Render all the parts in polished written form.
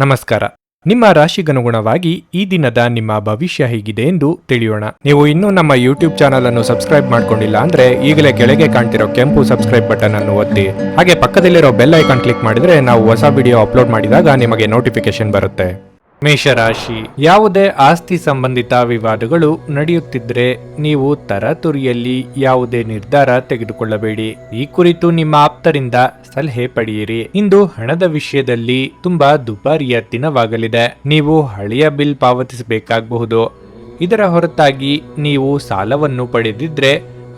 ನಮಸ್ಕಾರ. ನಿಮ್ಮ ರಾಶಿಗನುಗುಣವಾಗಿ ಈ ದಿನದ ನಿಮ್ಮ ಭವಿಷ್ಯ ಹೇಗಿದೆ ಎಂದು ತಿಳಿಯೋಣ. ನೀವು ಇನ್ನೂ ನಮ್ಮ ಯೂಟ್ಯೂಬ್ ಚಾನಲ್ ಅನ್ನು ಸಬ್ಸ್ಕ್ರೈಬ್ ಮಾಡ್ಕೊಂಡಿಲ್ಲ ಅಂದ್ರೆ ಈಗಲೇ ಕೆಳಗೆ ಕಾಣ್ತಿರೋ ಕೆಂಪು ಸಬ್ಸ್ಕ್ರೈಬ್ ಬಟನ್ ಅನ್ನು ಒತ್ತಿ. ಹಾಗೆ ಪಕ್ಕದಲ್ಲಿರೋ ಬೆಲ್ ಐಕಾನ್ ಕ್ಲಿಕ್ ಮಾಡಿದ್ರೆ ನಾವು ಹೊಸ ವಿಡಿಯೋ ಅಪ್ಲೋಡ್ ಮಾಡಿದಾಗ ನಿಮಗೆ ನೋಟಿಫಿಕೇಶನ್ ಬರುತ್ತೆ. ಮೇಷರಾಶಿ, ಯಾವುದೇ ಆಸ್ತಿ ಸಂಬಂಧಿತ ವಿವಾದಗಳು ನಡೆಯುತ್ತಿದ್ರೆ ನೀವು ತರಾತುರಿಯಲ್ಲಿ ಯಾವುದೇ ನಿರ್ಧಾರ ತೆಗೆದುಕೊಳ್ಳಬೇಡಿ. ಈ ಕುರಿತು ನಿಮ್ಮ ಆಪ್ತರಿಂದ ಸಲಹೆ ಪಡೆಯಿರಿ. ಇಂದು ಹಣದ ವಿಷಯದಲ್ಲಿ ತುಂಬಾ ದುಬಾರಿಯ ದಿನವಾಗಲಿದೆ. ನೀವು ಹಳೆಯ ಬಿಲ್ ಪಾವತಿಸಬೇಕಾಗಬಹುದು. ಇದರ ಹೊರತಾಗಿ ನೀವು ಸಾಲವನ್ನು ಪಡೆದಿದ್ರೆ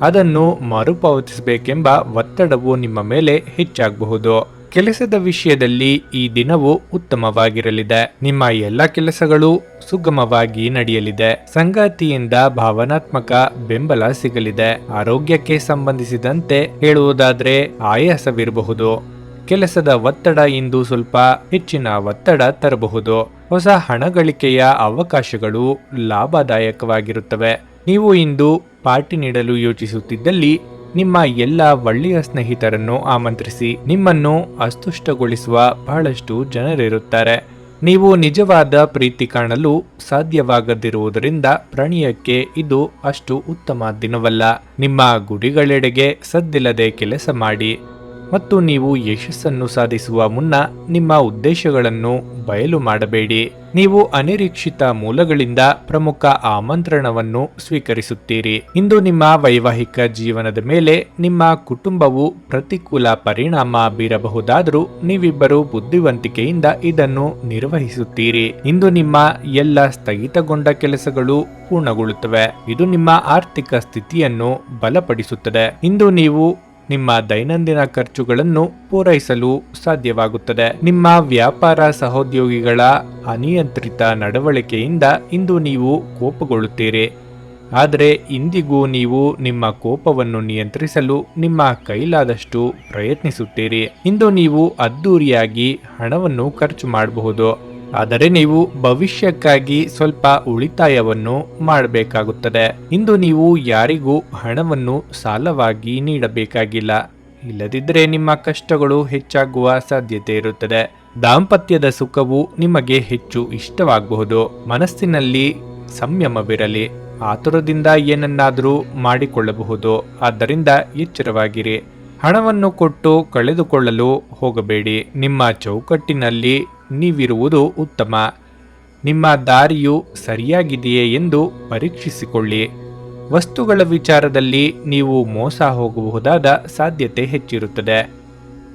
ಅದನ್ನು ಮರುಪಾವತಿಸಬೇಕೆಂಬ ಒತ್ತಡವು ನಿಮ್ಮ ಮೇಲೆ ಹೆಚ್ಚಾಗಬಹುದು. ಕೆಲಸದ ವಿಷಯದಲ್ಲಿ ಈ ದಿನವು ಉತ್ತಮವಾಗಿರಲಿದೆ. ನಿಮ್ಮ ಎಲ್ಲ ಕೆಲಸಗಳು ಸುಗಮವಾಗಿ ನಡೆಯಲಿದೆ. ಸಂಗಾತಿಯಿಂದ ಭಾವನಾತ್ಮಕ ಬೆಂಬಲ ಸಿಗಲಿದೆ. ಆರೋಗ್ಯಕ್ಕೆ ಸಂಬಂಧಿಸಿದಂತೆ ಹೇಳುವುದಾದ್ರೆ ಆಯಾಸವಿರಬಹುದು. ಕೆಲಸದ ಒತ್ತಡ ಇಂದು ಸ್ವಲ್ಪ ಹೆಚ್ಚಿನ ಒತ್ತಡ ತರಬಹುದು. ಹೊಸ ಹಣ ಗಳಿಕೆಯ ಅವಕಾಶಗಳು ಲಾಭದಾಯಕವಾಗಿರುತ್ತವೆ. ನೀವು ಇಂದು ಪಾರ್ಟಿ ನೀಡಲು ಯೋಚಿಸುತ್ತಿದ್ದಲ್ಲಿ ನಿಮ್ಮ ಎಲ್ಲ ಒಳ್ಳೆಯ ಸ್ನೇಹಿತರನ್ನು ಆಮಂತ್ರಿಸಿ. ನಿಮ್ಮನ್ನು ಅಸ್ತುಷ್ಟಗೊಳಿಸುವ ಬಹಳಷ್ಟು ಜನರಿರುತ್ತಾರೆ. ನೀವು ನಿಜವಾದ ಪ್ರೀತಿ ಕಾಣಲು ಸಾಧ್ಯವಾಗದಿರುವುದರಿಂದ ಪ್ರಣಯಕ್ಕೆ ಇದು ಅಷ್ಟು ಉತ್ತಮ ದಿನವಲ್ಲ. ನಿಮ್ಮ ಗುರಿಗಳೆಡೆಗೆ ಸದ್ದಿಲ್ಲದೆ ಕೆಲಸ ಮಾಡಿ ಮತ್ತು ನೀವು ಯಶಸ್ಸನ್ನು ಸಾಧಿಸುವ ಮುನ್ನ ನಿಮ್ಮ ಉದ್ದೇಶಗಳನ್ನು ಬಯಲು ಮಾಡಬೇಡಿ. ನೀವು ಅನಿರೀಕ್ಷಿತ ಮೂಲಗಳಿಂದ ಪ್ರಮುಖ ಆಮಂತ್ರಣವನ್ನು ಸ್ವೀಕರಿಸುತ್ತೀರಿ. ಇಂದು ನಿಮ್ಮ ವೈವಾಹಿಕ ಜೀವನದ ಮೇಲೆ ನಿಮ್ಮ ಕುಟುಂಬವು ಪ್ರತಿಕೂಲ ಪರಿಣಾಮ ಬೀರಬಹುದಾದರೂ ನೀವಿಬ್ಬರು ಬುದ್ಧಿವಂತಿಕೆಯಿಂದ ಇದನ್ನು ನಿರ್ವಹಿಸುತ್ತೀರಿ. ಇಂದು ನಿಮ್ಮ ಎಲ್ಲ ಸ್ಥಗಿತಗೊಂಡ ಕೆಲಸಗಳು ಪೂರ್ಣಗೊಳ್ಳುತ್ತವೆ. ಇದು ನಿಮ್ಮ ಆರ್ಥಿಕ ಸ್ಥಿತಿಯನ್ನು ಬಲಪಡಿಸುತ್ತದೆ. ಇಂದು ನೀವು ನಿಮ್ಮ ದೈನಂದಿನ ಖರ್ಚುಗಳನ್ನು ಪೂರೈಸಲು ಸಾಧ್ಯವಾಗುತ್ತದೆ. ನಿಮ್ಮ ವ್ಯಾಪಾರ ಸಹೋದ್ಯೋಗಿಗಳ ಅನಿಯಂತ್ರಿತ ನಡವಳಿಕೆಯಿಂದ ಇಂದು ನೀವು ಕೋಪಗೊಳ್ಳುತ್ತೀರಿ. ಆದರೆ ಇಂದಿಗೂ ನೀವು ನಿಮ್ಮ ಕೋಪವನ್ನು ನಿಯಂತ್ರಿಸಲು ನಿಮ್ಮ ಕೈಲಾದಷ್ಟು ಪ್ರಯತ್ನಿಸುತ್ತೀರಿ. ಇಂದು ನೀವು ಅದ್ದೂರಿಯಾಗಿ ಹಣವನ್ನು ಖರ್ಚು ಮಾಡಬಹುದು. ಆದರೆ ನೀವು ಭವಿಷ್ಯಕ್ಕಾಗಿ ಸ್ವಲ್ಪ ಉಳಿತಾಯವನ್ನು ಮಾಡಬೇಕಾಗುತ್ತದೆ. ಇಂದು ನೀವು ಯಾರಿಗೂ ಹಣವನ್ನು ಸಾಲವಾಗಿ ನೀಡಬೇಕಾಗಿಲ್ಲ. ಇಲ್ಲದಿದ್ದರೆ ನಿಮ್ಮ ಕಷ್ಟಗಳು ಹೆಚ್ಚಾಗುವ ಸಾಧ್ಯತೆ ಇರುತ್ತದೆ. ದಾಂಪತ್ಯದ ಸುಖವು ನಿಮಗೆ ಹೆಚ್ಚು ಇಷ್ಟವಾಗಬಹುದು. ಮನಸ್ಸಿನಲ್ಲಿ ಸಂಯಮವಿರಲಿ. ಆತುರದಿಂದ ಏನನ್ನಾದರೂ ಮಾಡಿಕೊಳ್ಳಬಹುದು. ಆದ್ದರಿಂದ ಎಚ್ಚರವಾಗಿರಿ. ಹಣವನ್ನು ಕೊಟ್ಟು ಕಳೆದುಕೊಳ್ಳಲು ಹೋಗಬೇಡಿ. ನಿಮ್ಮ ಚೌಕಟ್ಟಿನಲ್ಲಿ ನೀವಿರುವುದು ಉತ್ತಮ. ನಿಮ್ಮ ದಾರಿಯು ಸರಿಯಾಗಿದೆಯೇ ಎಂದು ಪರೀಕ್ಷಿಸಿಕೊಳ್ಳಿ. ವಸ್ತುಗಳ ವಿಚಾರದಲ್ಲಿ ನೀವು ಮೋಸ ಹೋಗಬಹುದಾದ ಸಾಧ್ಯತೆ ಹೆಚ್ಚಿರುತ್ತದೆ.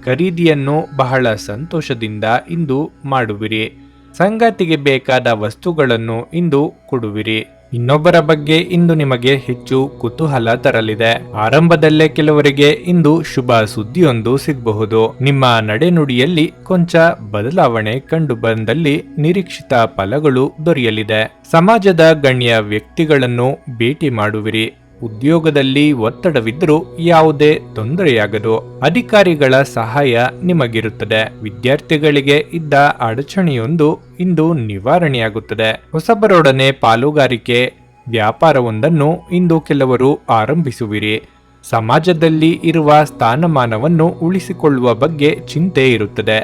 ಖರೀದಿಯನ್ನು ಬಹಳ ಸಂತೋಷದಿಂದ ಇಂದು ಮಾಡುವಿರಿ. ಸಂಗಾತಿಗೆ ಬೇಕಾದ ವಸ್ತುಗಳನ್ನು ಇಂದು ಕೊಡುವಿರಿ. ಇನ್ನೊಬ್ಬರ ಬಗ್ಗೆ ಇಂದು ನಿಮಗೆ ಹೆಚ್ಚು ಕುತೂಹಲ ತರಲಿದೆ. ಆರಂಭದಲ್ಲೇ ಕೆಲವರಿಗೆ ಇಂದು ಶುಭ ಸುದ್ದಿಯೊಂದು ಸಿಗಬಹುದು. ನಿಮ್ಮ ನಡೆನುಡಿಯಲ್ಲಿ ಕೊಂಚ ಬದಲಾವಣೆ ಕಂಡು ಬಂದಲ್ಲಿ ನಿರೀಕ್ಷಿತ ಫಲಗಳು ದೊರೆಯಲಿದೆ. ಸಮಾಜದ ಗಣ್ಯ ವ್ಯಕ್ತಿಗಳನ್ನು ಭೇಟಿ ಮಾಡುವಿರಿ. ಉದ್ಯೋಗದಲ್ಲಿ ಒತ್ತಡವಿದ್ದರೂ ಯಾವುದೇ ತೊಂದರೆಯಾಗದು. ಅಧಿಕಾರಿಗಳ ಸಹಾಯ ನಿಮಗಿರುತ್ತದೆ. ವಿದ್ಯಾರ್ಥಿಗಳಿಗೆ ಇದ್ದ ಅಡಚಣೆಯೊಂದು ಇಂದು ನಿವಾರಣೆಯಾಗುತ್ತದೆ. ಹೊಸಬರೊಡನೆ ಪಾಲುಗಾರಿಕೆ ವ್ಯಾಪಾರವೊಂದನ್ನು ಇಂದು ಕೆಲವರು ಆರಂಭಿಸುವಿರಿ. ಸಮಾಜದಲ್ಲಿ ಇರುವ ಸ್ಥಾನಮಾನವನ್ನು ಉಳಿಸಿಕೊಳ್ಳುವ ಬಗ್ಗೆ ಚಿಂತೆ ಇರುತ್ತದೆ.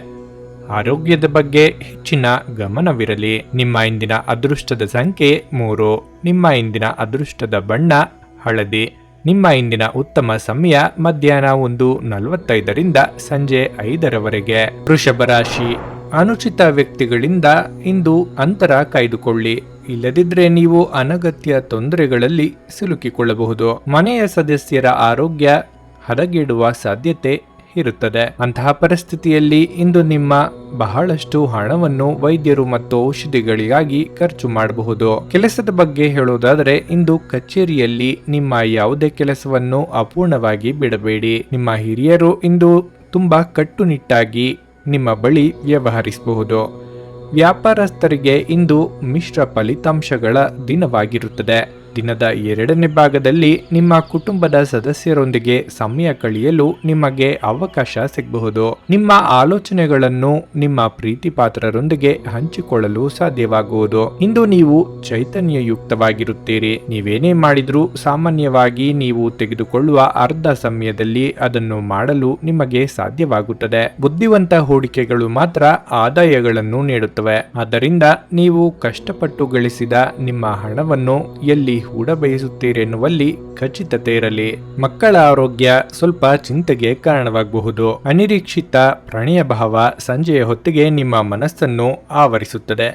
ಆರೋಗ್ಯದ ಬಗ್ಗೆ ಹೆಚ್ಚಿನ ಗಮನವಿರಲಿ. ನಿಮ್ಮ ಇಂದಿನ ಅದೃಷ್ಟದ ಸಂಖ್ಯೆ 3. ನಿಮ್ಮ ಇಂದಿನ ಅದೃಷ್ಟದ ಬಣ್ಣ ಹಳದಿ. ನಿಮ್ಮ ಇಂದಿನ ಉತ್ತಮ ಸಮಯ ಮಧ್ಯಾಹ್ನ 1:45ರಿಂದ ಸಂಜೆ 5ರವರೆಗೆ. ವೃಷಭ ರಾಶಿ, ಅನುಚಿತ ವ್ಯಕ್ತಿಗಳಿಂದ ಇಂದು ಅಂತರ ಕಾಯ್ದುಕೊಳ್ಳಿ. ಇಲ್ಲದಿದ್ದರೆ ನೀವು ಅನಗತ್ಯ ತೊಂದರೆಗಳಲ್ಲಿ ಸಿಲುಕಿಕೊಳ್ಳಬಹುದು. ಮನೆಯ ಸದಸ್ಯರ ಆರೋಗ್ಯ ಹದಗೆಡುವ ಸಾಧ್ಯತೆ ಇರುತ್ತದೆ. ಅಂತಹ ಪರಿಸ್ಥಿತಿಯಲ್ಲಿ ಇಂದು ನಿಮ್ಮ ಬಹಳಷ್ಟು ಹಣವನ್ನು ವೈದ್ಯರು ಮತ್ತು ಔಷಧಿಗಳಿಗಾಗಿ ಖರ್ಚು ಮಾಡಬಹುದು. ಕೆಲಸದ ಬಗ್ಗೆ ಹೇಳುವುದಾದರೆ ಇಂದು ಕಚೇರಿಯಲ್ಲಿ ನಿಮ್ಮ ಯಾವುದೇ ಕೆಲಸವನ್ನು ಅಪೂರ್ಣವಾಗಿ ಬಿಡಬೇಡಿ. ನಿಮ್ಮ ಹಿರಿಯರು ಇಂದು ತುಂಬಾ ಕಟ್ಟುನಿಟ್ಟಾಗಿ ನಿಮ್ಮ ಬಳಿ ವ್ಯವಹರಿಸಬಹುದು. ವ್ಯಾಪಾರಸ್ಥರಿಗೆ ಇಂದು ಮಿಶ್ರ ಫಲಿತಾಂಶಗಳ ದಿನವಾಗಿರುತ್ತದೆ. ದಿನದ 2ನೇ ಭಾಗದಲ್ಲಿ ನಿಮ್ಮ ಕುಟುಂಬದ ಸದಸ್ಯರೊಂದಿಗೆ ಸಮಯ ಕಳೆಯಲು ನಿಮಗೆ ಅವಕಾಶ ಸಿಗಬಹುದು. ನಿಮ್ಮ ಆಲೋಚನೆಗಳನ್ನು ನಿಮ್ಮ ಪ್ರೀತಿ ಪಾತ್ರರೊಂದಿಗೆ ಹಂಚಿಕೊಳ್ಳಲು ಸಾಧ್ಯವಾಗುವುದು. ಇಂದು ನೀವು ಚೈತನ್ಯಯುಕ್ತವಾಗಿರುತ್ತೀರಿ. ನೀವೇನೇ ಮಾಡಿದ್ರೂ ಸಾಮಾನ್ಯವಾಗಿ ನೀವು ತೆಗೆದುಕೊಳ್ಳುವ ಅರ್ಧ ಸಮಯದಲ್ಲಿ ಅದನ್ನು ಮಾಡಲು ನಿಮಗೆ ಸಾಧ್ಯವಾಗುತ್ತದೆ. ಬುದ್ಧಿವಂತ ಹೂಡಿಕೆಗಳು ಮಾತ್ರ ಆದಾಯಗಳನ್ನು ನೀಡುತ್ತವೆ. ಆದ್ದರಿಂದ ನೀವು ಕಷ್ಟಪಟ್ಟು ಗಳಿಸಿದ ನಿಮ್ಮ ಹಣವನ್ನು ಎಲ್ಲಿ ಹೂಡಬಯಸುತ್ತೀರೆನ್ನುವಲ್ಲಿ ಖಚಿತತೆ ಇರಲಿ. ಮಕ್ಕಳ ಆರೋಗ್ಯ ಸ್ವಲ್ಪ ಚಿಂತೆಗೆ ಕಾರಣವಾಗಬಹುದು. ಅನಿರೀಕ್ಷಿತ ಪ್ರಣಯ ಭಾವ ಸಂಜೆಯ ಹೊತ್ತಿಗೆ ನಿಮ್ಮ ಮನಸ್ಸನ್ನು ಆವರಿಸುತ್ತದೆ.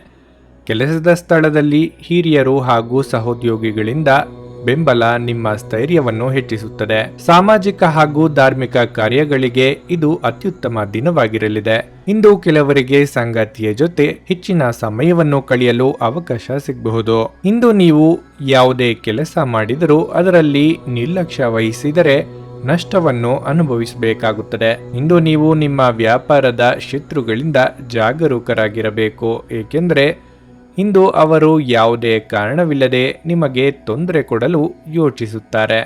ಕೆಲಸದ ಸ್ಥಳದಲ್ಲಿ ಹಿರಿಯರು ಹಾಗೂ ಸಹೋದ್ಯೋಗಿಗಳಿಂದ ಬೆಂಬಲ ನಿಮ್ಮ ಸ್ಥೈರ್ಯವನ್ನು ಹೆಚ್ಚಿಸುತ್ತದೆ. ಸಾಮಾಜಿಕ ಹಾಗೂ ಧಾರ್ಮಿಕ ಕಾರ್ಯಗಳಿಗೆ ಇದು ಅತ್ಯುತ್ತಮ ದಿನವಾಗಿರಲಿದೆ. ಇಂದು ಕೆಲವರಿಗೆ ಸಂಗಾತಿಯ ಜೊತೆ ಹೆಚ್ಚಿನ ಸಮಯವನ್ನು ಕಳೆಯಲು ಅವಕಾಶ ಸಿಗಬಹುದು. ಇಂದು ನೀವು ಯಾವುದೇ ಕೆಲಸ ಮಾಡಿದರೂ ಅದರಲ್ಲಿ ನಿರ್ಲಕ್ಷ್ಯ ವಹಿಸಿದರೆ ನಷ್ಟವನ್ನು ಅನುಭವಿಸಬೇಕಾಗುತ್ತದೆ. ಇಂದು ನೀವು ನಿಮ್ಮ ವ್ಯಾಪಾರದ ಶತ್ರುಗಳಿಂದ ಜಾಗರೂಕರಾಗಿರಬೇಕು, ಏಕೆಂದರೆ ಇಂದು ಅವರು ಯಾವುದೇ ಕಾರಣವಿಲ್ಲದೆ ನಿಮಗೆ ತೊಂದರೆ ಕೊಡಲು ಯೋಚಿಸುತ್ತಾರೆ.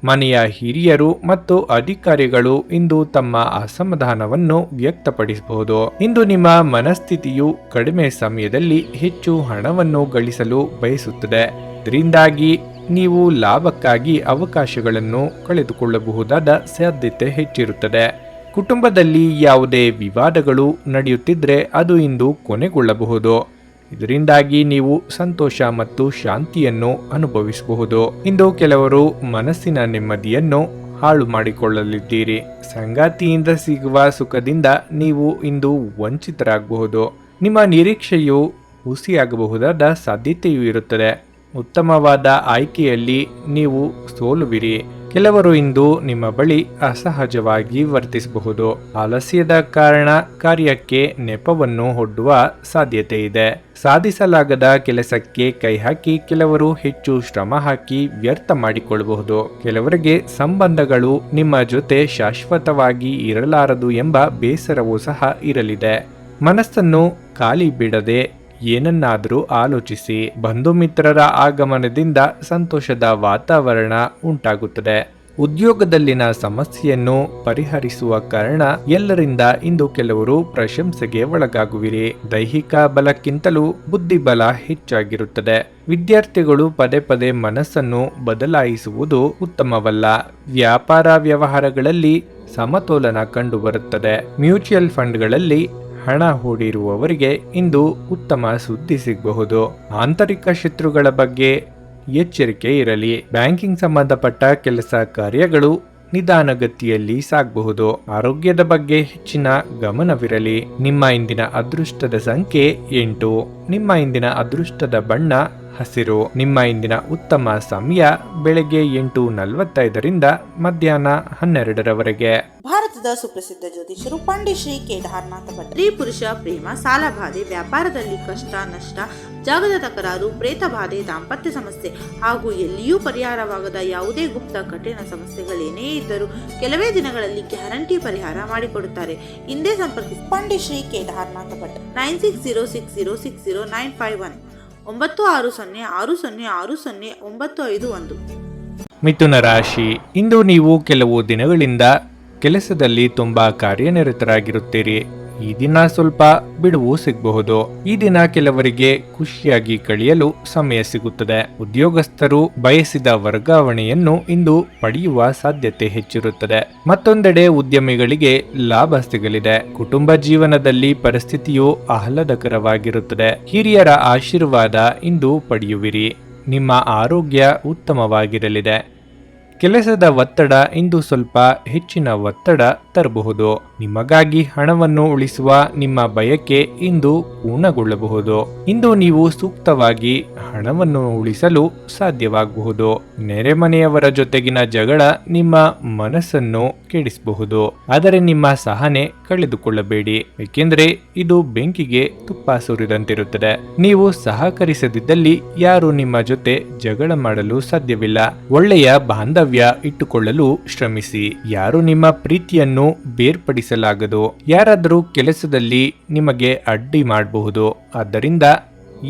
ಮನೆಯ ಹಿರಿಯರು ಮತ್ತು ಅಧಿಕಾರಿಗಳು ಇಂದು ತಮ್ಮ ಅಸಮಾಧಾನವನ್ನು ವ್ಯಕ್ತಪಡಿಸಬಹುದು. ಇಂದು ನಿಮ್ಮ ಮನಸ್ಥಿತಿಯು ಕಡಿಮೆ ಸಮಯದಲ್ಲಿ ಹೆಚ್ಚು ಹಣವನ್ನು ಗಳಿಸಲು ಬಯಸುತ್ತದೆ. ಇದರಿಂದಾಗಿ ನೀವು ಲಾಭಕ್ಕಾಗಿ ಅವಕಾಶಗಳನ್ನು ಕಳೆದುಕೊಳ್ಳಬಹುದಾದ ಸಾಧ್ಯತೆ ಹೆಚ್ಚಿರುತ್ತದೆ. ಕುಟುಂಬದಲ್ಲಿ ಯಾವುದೇ ವಿವಾದಗಳು ನಡೆಯುತ್ತಿದ್ದರೆ ಅದು ಇಂದು ಕೊನೆಗೊಳ್ಳಬಹುದು. ಇದರಿಂದಾಗಿ ನೀವು ಸಂತೋಷ ಮತ್ತು ಶಾಂತಿಯನ್ನು ಅನುಭವಿಸಬಹುದು. ಇಂದು ಕೆಲವರು ಮನಸ್ಸಿನ ನೆಮ್ಮದಿಯನ್ನು ಹಾಳು ಮಾಡಿಕೊಳ್ಳಲಿದ್ದೀರಿ. ಸಂಗಾತಿಯಿಂದ ಸಿಗುವ ಸುಖದಿಂದ ನೀವು ಇಂದು ವಂಚಿತರಾಗಬಹುದು. ನಿಮ್ಮ ನಿರೀಕ್ಷೆಯು ಹುಸಿಯಾಗಬಹುದಾದ ಸಾಧ್ಯತೆಯೂ ಇರುತ್ತದೆ. ಉತ್ತಮವಾದ ಆಯ್ಕೆಯಲ್ಲಿ ನೀವು ಸೋಲುವಿರಿ. ಕೆಲವರು ಇಂದು ನಿಮ್ಮ ಬಳಿ ಅಸಹಜವಾಗಿ ವರ್ತಿಸಬಹುದು. ಆಲಸ್ಯದ ಕಾರಣ ಕಾರ್ಯಕ್ಕೆ ನೆಪವನ್ನು ಒಡ್ಡುವ ಸಾಧ್ಯತೆ ಇದೆ. ಸಾಧಿಸಲಾಗದ ಕೆಲಸಕ್ಕೆ ಕೈಹಾಕಿ ಕೆಲವರು ಹೆಚ್ಚು ಶ್ರಮ ಹಾಕಿ ವ್ಯರ್ಥ ಮಾಡಿಕೊಳ್ಳಬಹುದು. ಕೆಲವರಿಗೆ ಸಂಬಂಧಗಳು ನಿಮ್ಮ ಜೊತೆ ಶಾಶ್ವತವಾಗಿ ಇರಲಾರದು ಎಂಬ ಬೇಸರವೂ ಸಹ ಇರಲಿದೆ. ಮನಸ್ಸನ್ನು ಖಾಲಿ ಬಿಡದೆ ಏನನ್ನಾದರೂ ಆಲೋಚಿಸಿ. ಬಂಧು ಮಿತ್ರರ ಆಗಮನದಿಂದ ಸಂತೋಷದ ವಾತಾವರಣ ಉಂಟಾಗುತ್ತದೆ. ಉದ್ಯೋಗದಲ್ಲಿನ ಸಮಸ್ಯೆಯನ್ನು ಪರಿಹರಿಸುವ ಕಾರಣ ಎಲ್ಲರಿಂದ ಇಂದು ಕೆಲವರು ಪ್ರಶಂಸೆಗೆ ಒಳಗಾಗುವಿರಿ. ದೈಹಿಕ ಬಲಕ್ಕಿಂತಲೂ ಬುದ್ಧಿಬಲ ಹೆಚ್ಚಾಗಿರುತ್ತದೆ. ವಿದ್ಯಾರ್ಥಿಗಳು ಪದೇ ಪದೇ ಮನಸ್ಸನ್ನು ಬದಲಾಯಿಸುವುದು ಉತ್ತಮವಲ್ಲ. ವ್ಯಾಪಾರ ವ್ಯವಹಾರಗಳಲ್ಲಿ ಸಮತೋಲನ ಕಂಡುಬರುತ್ತದೆ. ಮ್ಯೂಚುವಲ್ ಫಂಡ್ಗಳಲ್ಲಿ ಹಣ ಹೂಡಿರುವವರಿಗೆ ಇಂದು ಉತ್ತಮ ಸುದ್ದಿ ಸಿಗಬಹುದು. ಆಂತರಿಕ ಶತ್ರುಗಳ ಬಗ್ಗೆ ಎಚ್ಚರಿಕೆ ಇರಲಿ. ಬ್ಯಾಂಕಿಂಗ್ ಸಂಬಂಧಪಟ್ಟ ಕೆಲಸ ಕಾರ್ಯಗಳು ನಿಧಾನಗತಿಯಲ್ಲಿ ಸಾಗಬಹುದು. ಆರೋಗ್ಯದ ಬಗ್ಗೆ ಹೆಚ್ಚಿನ ಗಮನವಿರಲಿ. ನಿಮ್ಮ ಇಂದಿನ ಅದೃಷ್ಟದ ಸಂಖ್ಯೆ 8. ನಿಮ್ಮ ಇಂದಿನ ಅದೃಷ್ಟದ ಬಣ್ಣ ಹಸಿರು. ನಿಮ್ಮ ಇಂದಿನ ಉತ್ತಮ ಸಮಯ ಬೆಳಗ್ಗೆ 8:45ರಿಂದ ಮಧ್ಯಾಹ್ನ 12ರವರೆಗೆ. ಭಾರತದ ಸುಪ್ರಸಿದ್ಧ ಜ್ಯೋತಿಷರು ಪಂಡಿತ್ ಶ್ರೀ ಕೇದಾರನಾಥ ಭಟ್. ಸ್ತ್ರೀ ಪುರುಷ ಪ್ರೇಮ, ಸಾಲಬಾಧೆ, ವ್ಯಾಪಾರದಲ್ಲಿ ಕಷ್ಟ ನಷ್ಟ, ಜಾಗದ ತಕರಾರು, ಪ್ರೇತ ಬಾಧೆ, ದಾಂಪತ್ಯ ಸಮಸ್ಯೆ ಹಾಗೂ ಎಲ್ಲಿಯೂ ಪರಿಹಾರವಾಗದ ಯಾವುದೇ ಗುಪ್ತ ಕಠಿಣ ಸಮಸ್ಯೆಗಳೇನೇ ಇದ್ದರೂ ಕೆಲವೇ ದಿನಗಳಲ್ಲಿ ಗ್ಯಾರಂಟಿ ಪರಿಹಾರ ಮಾಡಿಕೊಡುತ್ತಾರೆ. ಹಿಂದೆ ಸಂಪರ್ಕಿಸಿ ಪಂಡಿತ್ ಶ್ರೀ ಕೇದಾರನಾಥ ಭಟ್. 9606060951 9606060951. ಮಿಥುನ ರಾಶಿ. ಇಂದು ನೀವು ಕೆಲವು ದಿನಗಳಿಂದ ಕೆಲಸದಲ್ಲಿ ತುಂಬಾ ಕಾರ್ಯನಿರತರಾಗಿರುತ್ತೀರಿ. ಈ ದಿನ ಸ್ವಲ್ಪ ಬಿಡುವು ಸಿಗಬಹುದು. ಈ ದಿನ ಕೆಲವರಿಗೆ ಖುಷಿಯಾಗಿ ಕಳೆಯಲು ಸಮಯ ಸಿಗುತ್ತದೆ. ಉದ್ಯೋಗಸ್ಥರು ಬಯಸಿದ ವರ್ಗಾವಣೆಯನ್ನು ಇಂದು ಪಡೆಯುವ ಸಾಧ್ಯತೆ ಹೆಚ್ಚಿರುತ್ತದೆ. ಮತ್ತೊಂದೆಡೆ ಉದ್ಯಮಿಗಳಿಗೆ ಲಾಭ ಸಿಗಲಿದೆ. ಕುಟುಂಬ ಜೀವನದಲ್ಲಿ ಪರಿಸ್ಥಿತಿಯು ಆಹ್ಲಾದಕರವಾಗಿರುತ್ತದೆ. ಹಿರಿಯರ ಆಶೀರ್ವಾದ ಇಂದು ಪಡೆಯುವಿರಿ. ನಿಮ್ಮ ಆರೋಗ್ಯ ಉತ್ತಮವಾಗಿರಲಿದೆ. ಕೆಲಸದ ಒತ್ತಡ ಇಂದು ಸ್ವಲ್ಪ ಹೆಚ್ಚಿನ ಒತ್ತಡ ತರಬಹುದು. ನಿಮಗಾಗಿ ಹಣವನ್ನು ಉಳಿಸುವ ನಿಮ್ಮ ಬಯಕೆ ಇಂದು ಪೂರ್ಣಗೊಳ್ಳಬಹುದು. ಇಂದು ನೀವು ಸೂಕ್ತವಾಗಿ ಹಣವನ್ನು ಉಳಿಸಲು ಸಾಧ್ಯವಾಗಬಹುದು. ನೆರೆಮನೆಯವರ ಜೊತೆಗಿನ ಜಗಳ ನಿಮ್ಮ ಮನಸ್ಸನ್ನು ಕೆಡಿಸಬಹುದು. ಆದರೆ ನಿಮ್ಮ ಸಹನೆ ಕಳೆದುಕೊಳ್ಳಬೇಡಿ, ಏಕೆಂದರೆ ಇದು ಬೆಂಕಿಗೆ ತುಪ್ಪ ಸುರಿದಂತಿರುತ್ತದೆ. ನೀವು ಸಹಕರಿಸದಿದ್ದಲ್ಲಿ ಯಾರು ನಿಮ್ಮ ಜೊತೆ ಜಗಳ ಮಾಡಲು ಸಾಧ್ಯವಿಲ್ಲ. ಒಳ್ಳೆಯ ಬಾಂಧವ್ಯ ಇಟ್ಟುಕೊಳ್ಳಲು ಶ್ರಮಿಸಿ. ಯಾರು ನಿಮ್ಮ ಪ್ರೀತಿಯನ್ನು ಬೇರ್ಪಡಿಸಲಾಗದು. ಯಾರಾದರೂ ಕೆಲಸದಲ್ಲಿ ನಿಮಗೆ ಅಡ್ಡಿ ಮಾಡಬಹುದು. ಆದ್ದರಿಂದ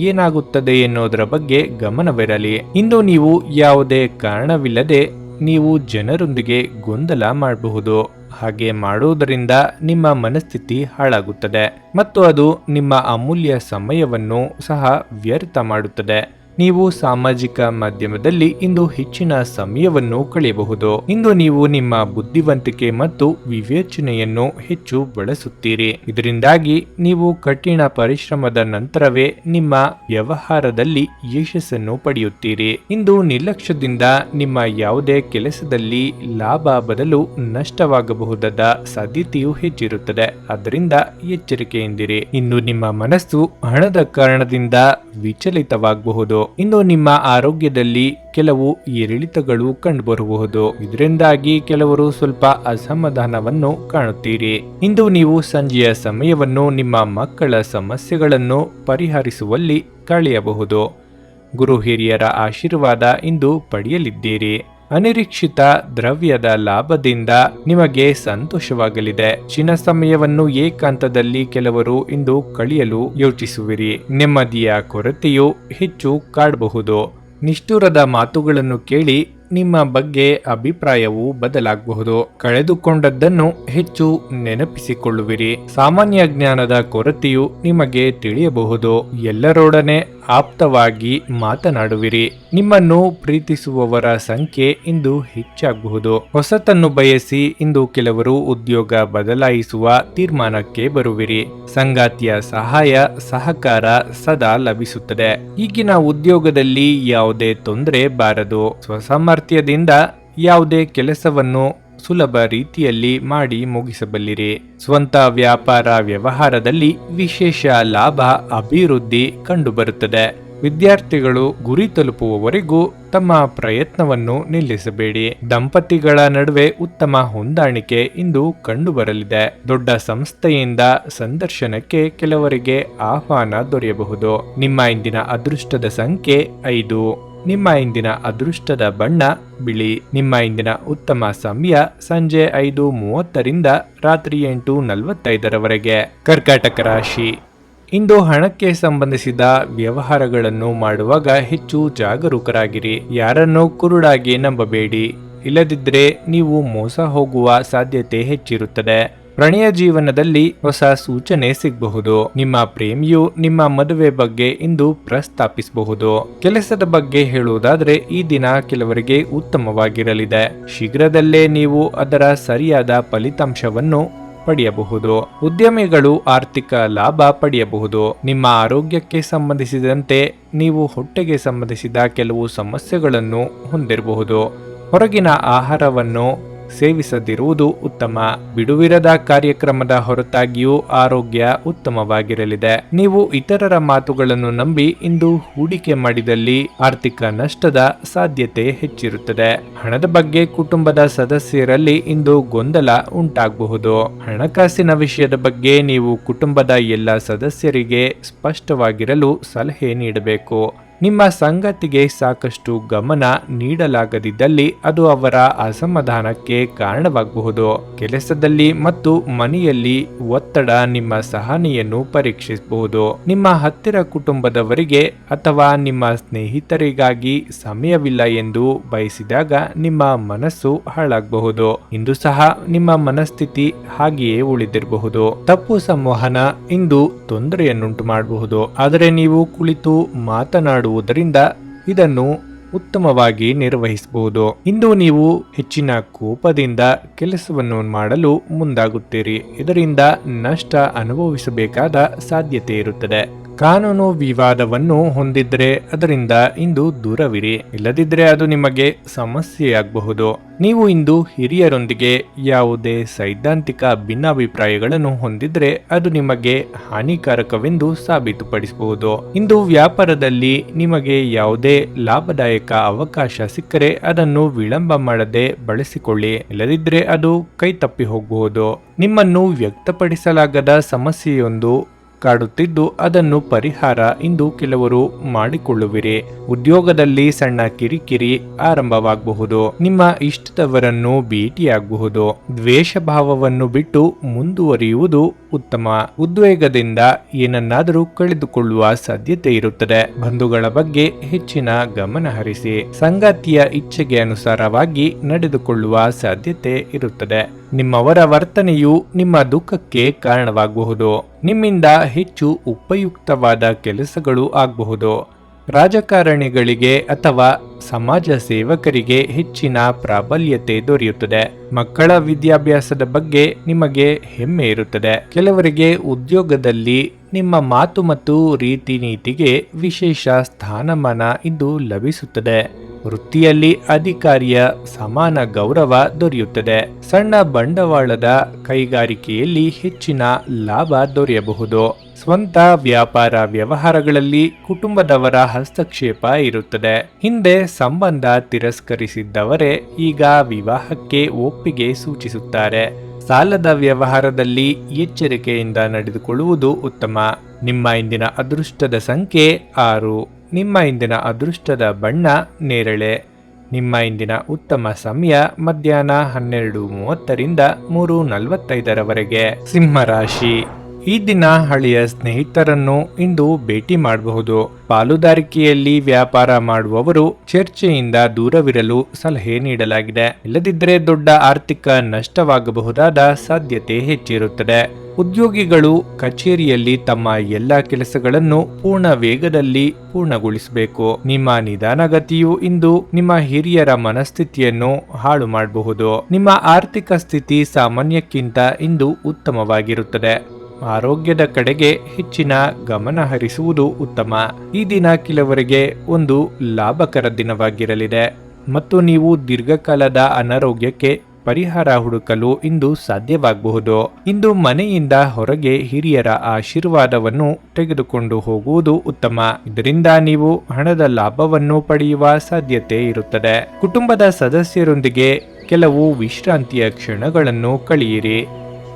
ಏನಾಗುತ್ತದೆ ಎನ್ನುವುದರ ಬಗ್ಗೆ ಗಮನವಿರಲಿ. ಇಂದು ನೀವು ಯಾವುದೇ ಕಾರಣವಿಲ್ಲದೆ ನೀವು ಜನರೊಂದಿಗೆ ಗೊಂದಲ ಮಾಡಬಹುದು. ಹಾಗೆ ಮಾಡುವುದರಿಂದ ನಿಮ್ಮ ಮನಸ್ಥಿತಿ ಹಾಳಾಗುತ್ತದೆ ಮತ್ತು ಅದು ನಿಮ್ಮ ಅಮೂಲ್ಯ ಸಮಯವನ್ನು ಸಹ ವ್ಯರ್ಥ ಮಾಡುತ್ತದೆ. ನೀವು ಸಾಮಾಜಿಕ ಮಾಧ್ಯಮದಲ್ಲಿ ಇಂದು ಹೆಚ್ಚಿನ ಸಮಯವನ್ನು ಕಳೆಯಬಹುದು. ಇಂದು ನೀವು ನಿಮ್ಮ ಬುದ್ಧಿವಂತಿಕೆ ಮತ್ತು ವಿವೇಚನೆಯನ್ನು ಹೆಚ್ಚು ಬಳಸುತ್ತೀರಿ. ಇದರಿಂದಾಗಿ ನೀವು ಕಠಿಣ ಪರಿಶ್ರಮದ ನಂತರವೇ ನಿಮ್ಮ ವ್ಯವಹಾರದಲ್ಲಿ ಯಶಸ್ಸನ್ನು ಪಡೆಯುತ್ತೀರಿ. ಇಂದು ನಿರ್ಲಕ್ಷ್ಯದಿಂದ ನಿಮ್ಮ ಯಾವುದೇ ಕೆಲಸದಲ್ಲಿ ಲಾಭ ಬದಲು ನಷ್ಟವಾಗಬಹುದಾದ ಸಾಧ್ಯತೆಯು ಹೆಚ್ಚಿರುತ್ತದೆ. ಆದ್ದರಿಂದ ಎಚ್ಚರಿಕೆಯಿಂದಿರಿ. ಇನ್ನು ನಿಮ್ಮ ಮನಸ್ಸು ಹಣದ ಕಾರಣದಿಂದ ವಿಚಲಿತವಾಗಬಹುದು. ಇಂದು ನಿಮ್ಮ ಆರೋಗ್ಯದಲ್ಲಿ ಕೆಲವು ಏರಿಳಿತಗಳು ಕಂಡುಬರಬಹುದು. ಇದರಿಂದಾಗಿ ಕೆಲವರು ಸ್ವಲ್ಪ ಅಸಮಾಧಾನವನ್ನು ಕಾಣುತ್ತೀರಿ. ಇಂದು ನೀವು ಸಂಜೆಯ ಸಮಯವನ್ನು ನಿಮ್ಮ ಮಕ್ಕಳ ಸಮಸ್ಯೆಗಳನ್ನು ಪರಿಹರಿಸುವಲ್ಲಿ ಕಳೆಯಬಹುದು. ಗುರು ಹಿರಿಯರ ಆಶೀರ್ವಾದ ಇಂದು ಪಡೆಯಲಿದ್ದೀರಿ. ಅನಿರೀಕ್ಷಿತ ದ್ರವ್ಯದ ಲಾಭದಿಂದ ನಿಮಗೆ ಸಂತೋಷವಾಗಲಿದೆ. ಹೆಚ್ಚಿನ ಸಮಯವನ್ನು ಏಕಾಂತದಲ್ಲಿ ಕೆಲವರು ಇಂದು ಕಳೆಯಲು ಯೋಚಿಸುವಿರಿ. ನೆಮ್ಮದಿಯ ಕೊರತೆಯು ಹೆಚ್ಚು ಕಾಡಬಹುದು. ನಿಷ್ಠುರದ ಮಾತುಗಳನ್ನು ಕೇಳಿ ನಿಮ್ಮ ಬಗ್ಗೆ ಅಭಿಪ್ರಾಯವು ಬದಲಾಗಬಹುದು. ಕಳೆದುಕೊಂಡದ್ದನ್ನು ಹೆಚ್ಚು ನೆನಪಿಸಿಕೊಳ್ಳುವಿರಿ. ಸಾಮಾನ್ಯ ಜ್ಞಾನದ ಕೊರತೆಯು ನಿಮಗೆ ತಿಳಿಯಬಹುದು. ಎಲ್ಲರೊಡನೆ ಆಪ್ತವಾಗಿ ಮಾತನಾಡುವಿರಿ. ನಿಮ್ಮನ್ನು ಪ್ರೀತಿಸುವವರ ಸಂಖ್ಯೆ ಇಂದು ಹೆಚ್ಚಾಗಬಹುದು. ಹೊಸತನ್ನು ಬಯಸಿ ಇಂದು ಕೆಲವರು ಉದ್ಯೋಗ ಬದಲಾಯಿಸುವ ತೀರ್ಮಾನಕ್ಕೆ ಬರುವಿರಿ. ಸಂಗಾತಿಯ ಸಹಾಯ ಸಹಕಾರ ಸದಾ ಲಭಿಸುತ್ತದೆ. ಈಗಿನ ಉದ್ಯೋಗದಲ್ಲಿ ಯಾವುದೇ ತೊಂದರೆ ಬಾರದು. ಸ್ವಸಾಮರ್ಥ್ಯದಿಂದ ಯಾವುದೇ ಕೆಲಸವನ್ನು ಸುಲಭ ರೀತಿಯಲ್ಲಿ ಮಾಡಿ ಮುಗಿಸಬಲ್ಲಿರಿ. ಸ್ವಂತ ವ್ಯಾಪಾರ ವ್ಯವಹಾರದಲ್ಲಿ ವಿಶೇಷ ಲಾಭ ಅಭಿವೃದ್ಧಿ ಕಂಡುಬರುತ್ತದೆ. ವಿದ್ಯಾರ್ಥಿಗಳು ಗುರಿ ತಲುಪುವವರೆಗೂ ತಮ್ಮ ಪ್ರಯತ್ನವನ್ನು ನಿಲ್ಲಿಸಬೇಡಿ. ದಂಪತಿಗಳ ನಡುವೆ ಉತ್ತಮ ಹೊಂದಾಣಿಕೆ ಇಂದು ಕಂಡುಬರಲಿದೆ. ದೊಡ್ಡ ಸಂಸ್ಥೆಯಿಂದ ಸಂದರ್ಶನಕ್ಕೆ ಕೆಲವರಿಗೆ ಆಹ್ವಾನ ದೊರೆಯಬಹುದು. ನಿಮ್ಮ ಇಂದಿನ ಅದೃಷ್ಟದ ಸಂಖ್ಯೆ 5. ನಿಮ್ಮ ಇಂದಿನ ಅದೃಷ್ಟದ ಬಣ್ಣ ಬಿಳಿ. ನಿಮ್ಮ ಇಂದಿನ ಉತ್ತಮ ಸಮಯ ಸಂಜೆ 5:30ರಿಂದ ರಾತ್ರಿ 8:45ರವರೆಗೆ. ಕರ್ಕಾಟಕ ರಾಶಿ. ಇಂದು ಹಣಕ್ಕೆ ಸಂಬಂಧಿಸಿದ ವ್ಯವಹಾರಗಳನ್ನು ಮಾಡುವಾಗ ಹೆಚ್ಚು ಜಾಗರೂಕರಾಗಿರಿ. ಯಾರನ್ನೂ ಕುರುಡಾಗಿ ನಂಬಬೇಡಿ. ಇಲ್ಲದಿದ್ದರೆ ನೀವು ಮೋಸ ಹೋಗುವ ಸಾಧ್ಯತೆ ಹೆಚ್ಚಿರುತ್ತದೆ. ಪ್ರಣಯ ಜೀವನದಲ್ಲಿ ಹೊಸ ಸೂಚನೆ ಸಿಗಬಹುದು. ನಿಮ್ಮ ಪ್ರೇಮಿಯು ನಿಮ್ಮ ಮದುವೆ ಬಗ್ಗೆ ಇಂದು ಪ್ರಸ್ತಾಪಿಸಬಹುದು. ಕೆಲಸದ ಬಗ್ಗೆ ಹೇಳುವುದಾದರೆ ಈ ದಿನ ಕೆಲವರಿಗೆ ಉತ್ತಮವಾಗಿರಲಿದೆ. ಶೀಘ್ರದಲ್ಲೇ ನೀವು ಅದರ ಸರಿಯಾದ ಫಲಿತಾಂಶವನ್ನು ಪಡೆಯಬಹುದು. ಉದ್ಯಮಿಗಳು ಆರ್ಥಿಕ ಲಾಭ ಪಡೆಯಬಹುದು. ನಿಮ್ಮ ಆರೋಗ್ಯಕ್ಕೆ ಸಂಬಂಧಿಸಿದಂತೆ ನೀವು ಹೊಟ್ಟೆಗೆ ಸಂಬಂಧಿಸಿದ ಕೆಲವು ಸಮಸ್ಯೆಗಳನ್ನು ಹೊಂದಿರಬಹುದು. ಹೊರಗಿನ ಆಹಾರವನ್ನು ಸೇವಿಸದಿರುವುದು ಉತ್ತಮ. ಬಿಡುವಿರದ ಕಾರ್ಯಕ್ರಮದ ಹೊರತಾಗಿಯೂ ಆರೋಗ್ಯ ಉತ್ತಮವಾಗಿರಲಿದೆ. ನೀವು ಇತರರ ಮಾತುಗಳನ್ನು ನಂಬಿ ಇಂದು ಹೂಡಿಕೆ ಮಾಡಿದಲ್ಲಿ ಆರ್ಥಿಕ ನಷ್ಟದ ಸಾಧ್ಯತೆ ಹೆಚ್ಚಿರುತ್ತದೆ. ಹಣದ ಬಗ್ಗೆ ಕುಟುಂಬದ ಸದಸ್ಯರಲ್ಲಿ ಇಂದು ಗೊಂದಲ ಉಂಟಾಗಬಹುದು. ಹಣಕಾಸಿನ ವಿಷಯದ ಬಗ್ಗೆ ನೀವು ಕುಟುಂಬದ ಎಲ್ಲ ಸದಸ್ಯರಿಗೆ ಸ್ಪಷ್ಟವಾಗಿರಲು ಸಲಹೆ ನೀಡಬೇಕು. ನಿಮ್ಮ ಸಂಗಾತಿಗೆ ಸಾಕಷ್ಟು ಗಮನ ನೀಡಲಾಗದಿದ್ದಲ್ಲಿ ಅದು ಅವರ ಅಸಮಾಧಾನಕ್ಕೆ ಕಾರಣವಾಗಬಹುದು. ಕೆಲಸದಲ್ಲಿ ಮತ್ತು ಮನೆಯಲ್ಲಿ ಒತ್ತಡ ನಿಮ್ಮ ಸಹನೆಯನ್ನು ಪರೀಕ್ಷಿಸಬಹುದು. ನಿಮ್ಮ ಹತ್ತಿರ ಕುಟುಂಬದವರಿಗೆ ಅಥವಾ ನಿಮ್ಮ ಸ್ನೇಹಿತರಿಗಾಗಿ ಸಮಯವಿಲ್ಲ ಎಂದು ಬಯಸಿದಾಗ ನಿಮ್ಮ ಮನಸ್ಸು ಹಾಳಾಗಬಹುದು. ಇಂದು ಸಹ ನಿಮ್ಮ ಮನಸ್ಥಿತಿ ಹಾಗೆಯೇ ಉಳಿದಿರಬಹುದು. ತಪ್ಪು ಸಂವಹನ ಇಂದು ತೊಂದರೆಯನ್ನುಂಟು ಮಾಡಬಹುದು. ಆದರೆ ನೀವು ಕುಳಿತು ಮಾತನಾಡುವುದರಿಂದ ಇದನ್ನು ಉತ್ತಮವಾಗಿ ನಿರ್ವಹಿಸಬಹುದು. ಇಂದು ನೀವು ಹೆಚ್ಚಿನ ಕೋಪದಿಂದ ಕೆಲಸವನ್ನು ಮಾಡಲು ಮುಂದಾಗುತ್ತೀರಿ. ಇದರಿಂದ ನಷ್ಟ ಅನುಭವಿಸಬೇಕಾದ ಸಾಧ್ಯತೆ ಇರುತ್ತದೆ. ಕಾನೂನು ವಿವಾದವನ್ನು ಹೊಂದಿದ್ರೆ ಅದರಿಂದ ಇಂದು ದೂರವಿರಿ. ಇಲ್ಲದಿದ್ದರೆ ಅದು ನಿಮಗೆ ಸಮಸ್ಯೆಯಾಗಬಹುದು. ನೀವು ಇಂದು ಹಿರಿಯರೊಂದಿಗೆ ಯಾವುದೇ ಸೈದ್ಧಾಂತಿಕ ಭಿನ್ನಾಭಿಪ್ರಾಯಗಳನ್ನು ಹೊಂದಿದ್ರೆ ಅದು ನಿಮಗೆ ಹಾನಿಕಾರಕವೆಂದು ಸಾಬೀತುಪಡಿಸಬಹುದು. ಇಂದು ವ್ಯಾಪಾರದಲ್ಲಿ ನಿಮಗೆ ಯಾವುದೇ ಲಾಭದಾಯಕ ಅವಕಾಶ ಸಿಕ್ಕರೆ ಅದನ್ನು ವಿಳಂಬ ಮಾಡದೆ ಬಳಸಿಕೊಳ್ಳಿ. ಇಲ್ಲದಿದ್ದರೆ ಅದು ಕೈ ತಪ್ಪಿ ಹೋಗಬಹುದು. ನಿಮ್ಮನ್ನು ವ್ಯಕ್ತಪಡಿಸಲಾಗದ ಸಮಸ್ಯೆಯೊಂದು ಕಾಡುತ್ತಿದ್ದು ಅದನ್ನು ಪರಿಹಾರ ಇಂದು ಕೆಲವರು ಮಾಡಿಕೊಳ್ಳುವಿರಿ. ಉದ್ಯೋಗದಲ್ಲಿ ಸಣ್ಣ ಕಿರಿಕಿರಿ ಆರಂಭವಾಗಬಹುದು. ನಿಮ್ಮ ಇಷ್ಟದವರನ್ನು ಭೇಟಿಯಾಗಬಹುದು. ದ್ವೇಷ ಭಾವವನ್ನು ಬಿಟ್ಟು ಮುಂದುವರಿಯುವುದು ಉತ್ತಮ. ಉದ್ವೇಗದಿಂದ ಏನನ್ನಾದರೂ ಕಳೆದುಕೊಳ್ಳುವ ಸಾಧ್ಯತೆ ಇರುತ್ತದೆ. ಬಂಧುಗಳ ಬಗ್ಗೆ ಹೆಚ್ಚಿನ ಗಮನ ಹರಿಸಿ. ಸಂಗಾತಿಯ ಇಚ್ಛೆಗೆ ಅನುಸಾರವಾಗಿ ನಡೆದುಕೊಳ್ಳುವ ಸಾಧ್ಯತೆ ಇರುತ್ತದೆ. ನಿಮ್ಮವರ ವರ್ತನೆಯು ನಿಮ್ಮ ದುಃಖಕ್ಕೆ ಕಾರಣವಾಗಬಹುದು. ನಿಮ್ಮಿಂದ ಹೆಚ್ಚು ಉಪಯುಕ್ತವಾದ ಕೆಲಸಗಳು ಆಗಬಹುದು. ರಾಜಕಾರಣಿಗಳಿಗೆ ಅಥವಾ ಸಮಾಜ ಸೇವಕರಿಗೆ ಹೆಚ್ಚಿನ ಪ್ರಾಬಲ್ಯತೆ ದೊರೆಯುತ್ತದೆ. ಮಕ್ಕಳ ವಿದ್ಯಾಭ್ಯಾಸದ ಬಗ್ಗೆ ನಿಮಗೆ ಹೆಮ್ಮೆ ಇರುತ್ತದೆ. ಕೆಲವರಿಗೆ ಉದ್ಯೋಗದಲ್ಲಿ ನಿಮ್ಮ ಮಾತು ಮತ್ತು ರೀತಿ ನೀತಿಗೆ ವಿಶೇಷ ಸ್ಥಾನಮಾನ ಇಂದು ಲಭಿಸುತ್ತದೆ. ವೃತ್ತಿಯಲ್ಲಿ ಅಧಿಕಾರಿಯ ಸಮಾನ ಗೌರವ ದೊರೆಯುತ್ತದೆ. ಸಣ್ಣ ಬಂಡವಾಳದ ಕೈಗಾರಿಕೆಯಲ್ಲಿ ಹೆಚ್ಚಿನ ಲಾಭ ದೊರೆಯಬಹುದು. ಸ್ವಂತ ವ್ಯಾಪಾರ ವ್ಯವಹಾರಗಳಲ್ಲಿ ಕುಟುಂಬದವರ ಹಸ್ತಕ್ಷೇಪ ಇರುತ್ತದೆ. ಹಿಂದೆ ಸಂಬಂಧ ತಿರಸ್ಕರಿಸಿದ್ದವರೇ ಈಗ ವಿವಾಹಕ್ಕೆ ಒಪ್ಪಿಗೆ ಸೂಚಿಸುತ್ತಾರೆ. ಸಾಲದ ವ್ಯವಹಾರದಲ್ಲಿ ಎಚ್ಚರಿಕೆಯಿಂದ ನಡೆದುಕೊಳ್ಳುವುದು ಉತ್ತಮ. ನಿಮ್ಮ ಇಂದಿನ ಅದೃಷ್ಟದ ಸಂಖ್ಯೆ 6. ನಿಮ್ಮ ಇಂದಿನ ಅದೃಷ್ಟದ ಬಣ್ಣ ನೇರಳೆ. ನಿಮ್ಮ ಇಂದಿನ ಉತ್ತಮ ಸಮಯ ಮಧ್ಯಾಹ್ನ 12:30ರಿಂದ 3:45ರವರೆಗೆ. ಸಿಂಹರಾಶಿ. ಈ ದಿನ ಹಳೆಯ ಸ್ನೇಹಿತರನ್ನು ಇಂದು ಭೇಟಿ ಮಾಡಬಹುದು. ಪಾಲುದಾರಿಕೆಯಲ್ಲಿ ವ್ಯಾಪಾರ ಮಾಡುವವರು ಚರ್ಚೆಯಿಂದ ದೂರವಿರಲು ಸಲಹೆ ನೀಡಲಾಗಿದೆ. ಇಲ್ಲದಿದ್ದರೆ ದೊಡ್ಡ ಆರ್ಥಿಕ ನಷ್ಟವಾಗಬಹುದಾದ ಸಾಧ್ಯತೆ ಹೆಚ್ಚಿರುತ್ತದೆ. ಉದ್ಯೋಗಿಗಳು ಕಚೇರಿಯಲ್ಲಿ ತಮ್ಮ ಎಲ್ಲ ಕೆಲಸಗಳನ್ನು ಪೂರ್ಣ ವೇಗದಲ್ಲಿ ಪೂರ್ಣಗೊಳಿಸಬೇಕು. ನಿಮ್ಮ ನಿಧಾನಗತಿಯು ಇಂದು ನಿಮ್ಮ ಹಿರಿಯರ ಮನಸ್ಥಿತಿಯನ್ನು ಹಾಳು ಮಾಡಬಹುದು. ನಿಮ್ಮ ಆರ್ಥಿಕ ಸ್ಥಿತಿ ಸಾಮಾನ್ಯಕ್ಕಿಂತ ಇಂದು ಉತ್ತಮವಾಗಿರುತ್ತದೆ. ಆರೋಗ್ಯದ ಕಡೆಗೆ ಹೆಚ್ಚಿನ ಗಮನ ಹರಿಸುವುದು ಉತ್ತಮ. ಈ ದಿನ ಕೆಲವರಿಗೆ ಒಂದು ಲಾಭಕರ ದಿನವಾಗಿರಲಿದೆ ಮತ್ತು ನೀವು ದೀರ್ಘಕಾಲದ ಅನಾರೋಗ್ಯಕ್ಕೆ ಪರಿಹಾರ ಹುಡುಕಲು ಇಂದು ಸಾಧ್ಯವಾಗಬಹುದು. ಇಂದು ಮನೆಯಿಂದ ಹೊರಗೆ ಹಿರಿಯರ ಆಶೀರ್ವಾದವನ್ನು ತೆಗೆದುಕೊಂಡು ಹೋಗುವುದು ಉತ್ತಮ. ಇದರಿಂದ ನೀವು ಹಣದ ಲಾಭವನ್ನು ಪಡೆಯುವ ಸಾಧ್ಯತೆ ಇರುತ್ತದೆ. ಕುಟುಂಬದ ಸದಸ್ಯರೊಂದಿಗೆ ಕೆಲವು ವಿಶ್ರಾಂತಿಯ ಕ್ಷಣಗಳನ್ನು ಕಳೆಯಿರಿ.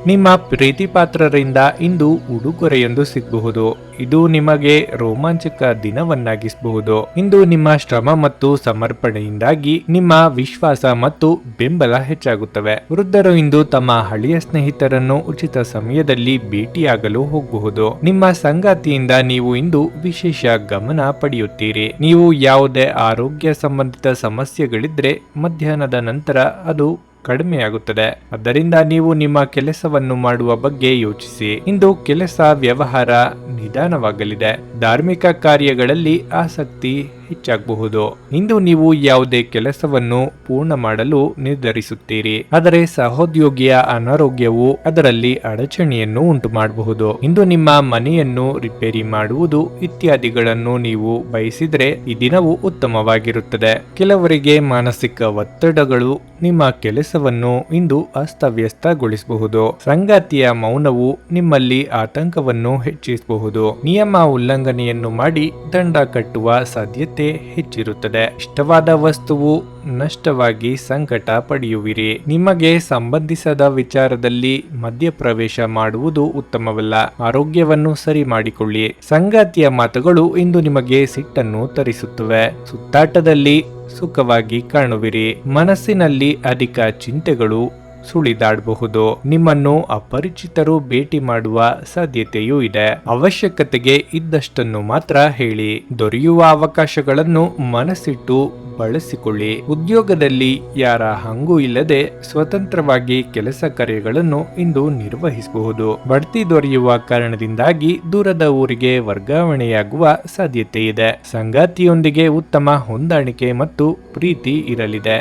ನಿಮ್ಮ ಪ್ರೀತಿಪಾತ್ರರಿಂದ ಇಂದು ಉಡುಗೊರೆಯೊಂದು ಸಿಗಬಹುದು. ಇದು ನಿಮಗೆ ರೋಮಾಂಚಕ ದಿನವನ್ನಾಗಿಸಬಹುದು. ಇಂದು ನಿಮ್ಮ ಶ್ರಮ ಮತ್ತು ಸಮರ್ಪಣೆಯಿಂದಾಗಿ ನಿಮ್ಮ ವಿಶ್ವಾಸ ಮತ್ತು ಬೆಂಬಲ ಹೆಚ್ಚಾಗುತ್ತವೆ. ವೃದ್ಧರು ಇಂದು ತಮ್ಮ ಹಳೆಯ ಸ್ನೇಹಿತರನ್ನು ಉಚಿತ ಸಮಯದಲ್ಲಿ ಭೇಟಿಯಾಗಲು ಹೋಗಬಹುದು. ನಿಮ್ಮ ಸಂಗಾತಿಯಿಂದ ನೀವು ಇಂದು ವಿಶೇಷ ಗಮನ ಪಡೆಯುತ್ತೀರಿ. ನೀವು ಯಾವುದೇ ಆರೋಗ್ಯ ಸಂಬಂಧಿತ ಸಮಸ್ಯೆಗಳಿದ್ರೆ ಮಧ್ಯಾಹ್ನದ ನಂತರ ಅದು ಕಡಿಮೆಯಾಗುತ್ತದೆ. ಆದ್ದರಿಂದ ನೀವು ನಿಮ್ಮ ಕೆಲಸವನ್ನು ಮಾಡುವ ಬಗ್ಗೆ ಯೋಚಿಸಿ. ಇಂದು ಕೆಲಸ ವ್ಯವಹಾರ ನಿಧಾನವಾಗಲಿದೆ. ಧಾರ್ಮಿಕ ಕಾರ್ಯಗಳಲ್ಲಿ ಆಸಕ್ತಿ ಹೆಚ್ಚಾಗಬಹುದು. ಇಂದು ನೀವು ಯಾವುದೇ ಕೆಲಸವನ್ನು ಪೂರ್ಣ ಮಾಡಲು ನಿರ್ಧರಿಸುತ್ತೀರಿ, ಆದರೆ ಸಹೋದ್ಯೋಗಿಯ ಅನಾರೋಗ್ಯವು ಅದರಲ್ಲಿ ಅಡಚಣೆಯನ್ನು ಉಂಟು ಮಾಡಬಹುದು. ಇಂದು ನಿಮ್ಮ ಮನೆಯನ್ನು ರಿಪೇರಿ ಮಾಡುವುದು ಇತ್ಯಾದಿಗಳನ್ನು ನೀವು ಬಯಸಿದರೆ ಈ ದಿನವು ಉತ್ತಮವಾಗಿರುತ್ತದೆ. ಕೆಲವರಿಗೆ ಮಾನಸಿಕ ಒತ್ತಡಗಳು ನಿಮ್ಮ ಕೆಲಸವನ್ನು ಇಂದು ಅಸ್ತವ್ಯಸ್ತಗೊಳಿಸಬಹುದು. ಸಂಗಾತಿಯ ಮೌನವು ನಿಮ್ಮಲ್ಲಿ ಆತಂಕವನ್ನು ಹೆಚ್ಚಿಸಬಹುದು. ನಿಯಮ ಉಲ್ಲಂಘನೆಯನ್ನು ಮಾಡಿ ದಂಡ ಕಟ್ಟುವ ಸಾಧ್ಯತೆ ಹೆಚ್ಚಿರುತ್ತದೆ. ಇಷ್ಟವಾದ ವಸ್ತುವು ನಷ್ಟವಾಗಿ ಸಂಕಟ ಪಡೆಯುವಿರಿ. ನಿಮಗೆ ಸಂಬಂಧಿಸದ ವಿಚಾರದಲ್ಲಿ ಮಧ್ಯಪ್ರವೇಶ ಮಾಡುವುದು ಉತ್ತಮವಲ್ಲ. ಆರೋಗ್ಯವನ್ನು ಸರಿ ಮಾಡಿಕೊಳ್ಳಿ. ಸಂಗಾತಿಯ ಮಾತುಗಳು ಇಂದು ನಿಮಗೆ ಸಿಟ್ಟನ್ನು ತರಿಸುತ್ತವೆ. ಸುತ್ತಾಟದಲ್ಲಿ ಸುಖವಾಗಿ ಕಾಣುವಿರಿ. ಮನಸ್ಸಿನಲ್ಲಿ ಅಧಿಕ ಚಿಂತೆಗಳು ಸುಳಿದಾಡಬಹುದು. ನಿಮ್ಮನ್ನು ಅಪರಿಚಿತರು ಭೇಟಿ ಮಾಡುವ ಸಾಧ್ಯತೆಯೂ ಇದೆ. ಅವಶ್ಯಕತೆಗೆ ಇದ್ದಷ್ಟನ್ನು ಮಾತ್ರ ಹೇಳಿ. ದೊರೆಯುವ ಅವಕಾಶಗಳನ್ನು ಮನಸ್ಸಿಟ್ಟು ಬಳಸಿಕೊಳ್ಳಿ. ಉದ್ಯೋಗದಲ್ಲಿ ಯಾರ ಹಂಗೂ ಇಲ್ಲದೆ ಸ್ವತಂತ್ರವಾಗಿ ಕೆಲಸ ಕಾರ್ಯಗಳನ್ನು ಇಂದು ನಿರ್ವಹಿಸಬಹುದು. ಬಡ್ತಿ ದೊರೆಯುವ ಕಾರಣದಿಂದಾಗಿ ದೂರದ ಊರಿಗೆ ವರ್ಗಾವಣೆಯಾಗುವ ಸಾಧ್ಯತೆ ಇದೆ. ಸಂಗಾತಿಯೊಂದಿಗೆ ಉತ್ತಮ ಹೊಂದಾಣಿಕೆ ಮತ್ತು ಪ್ರೀತಿ ಇರಲಿದೆ.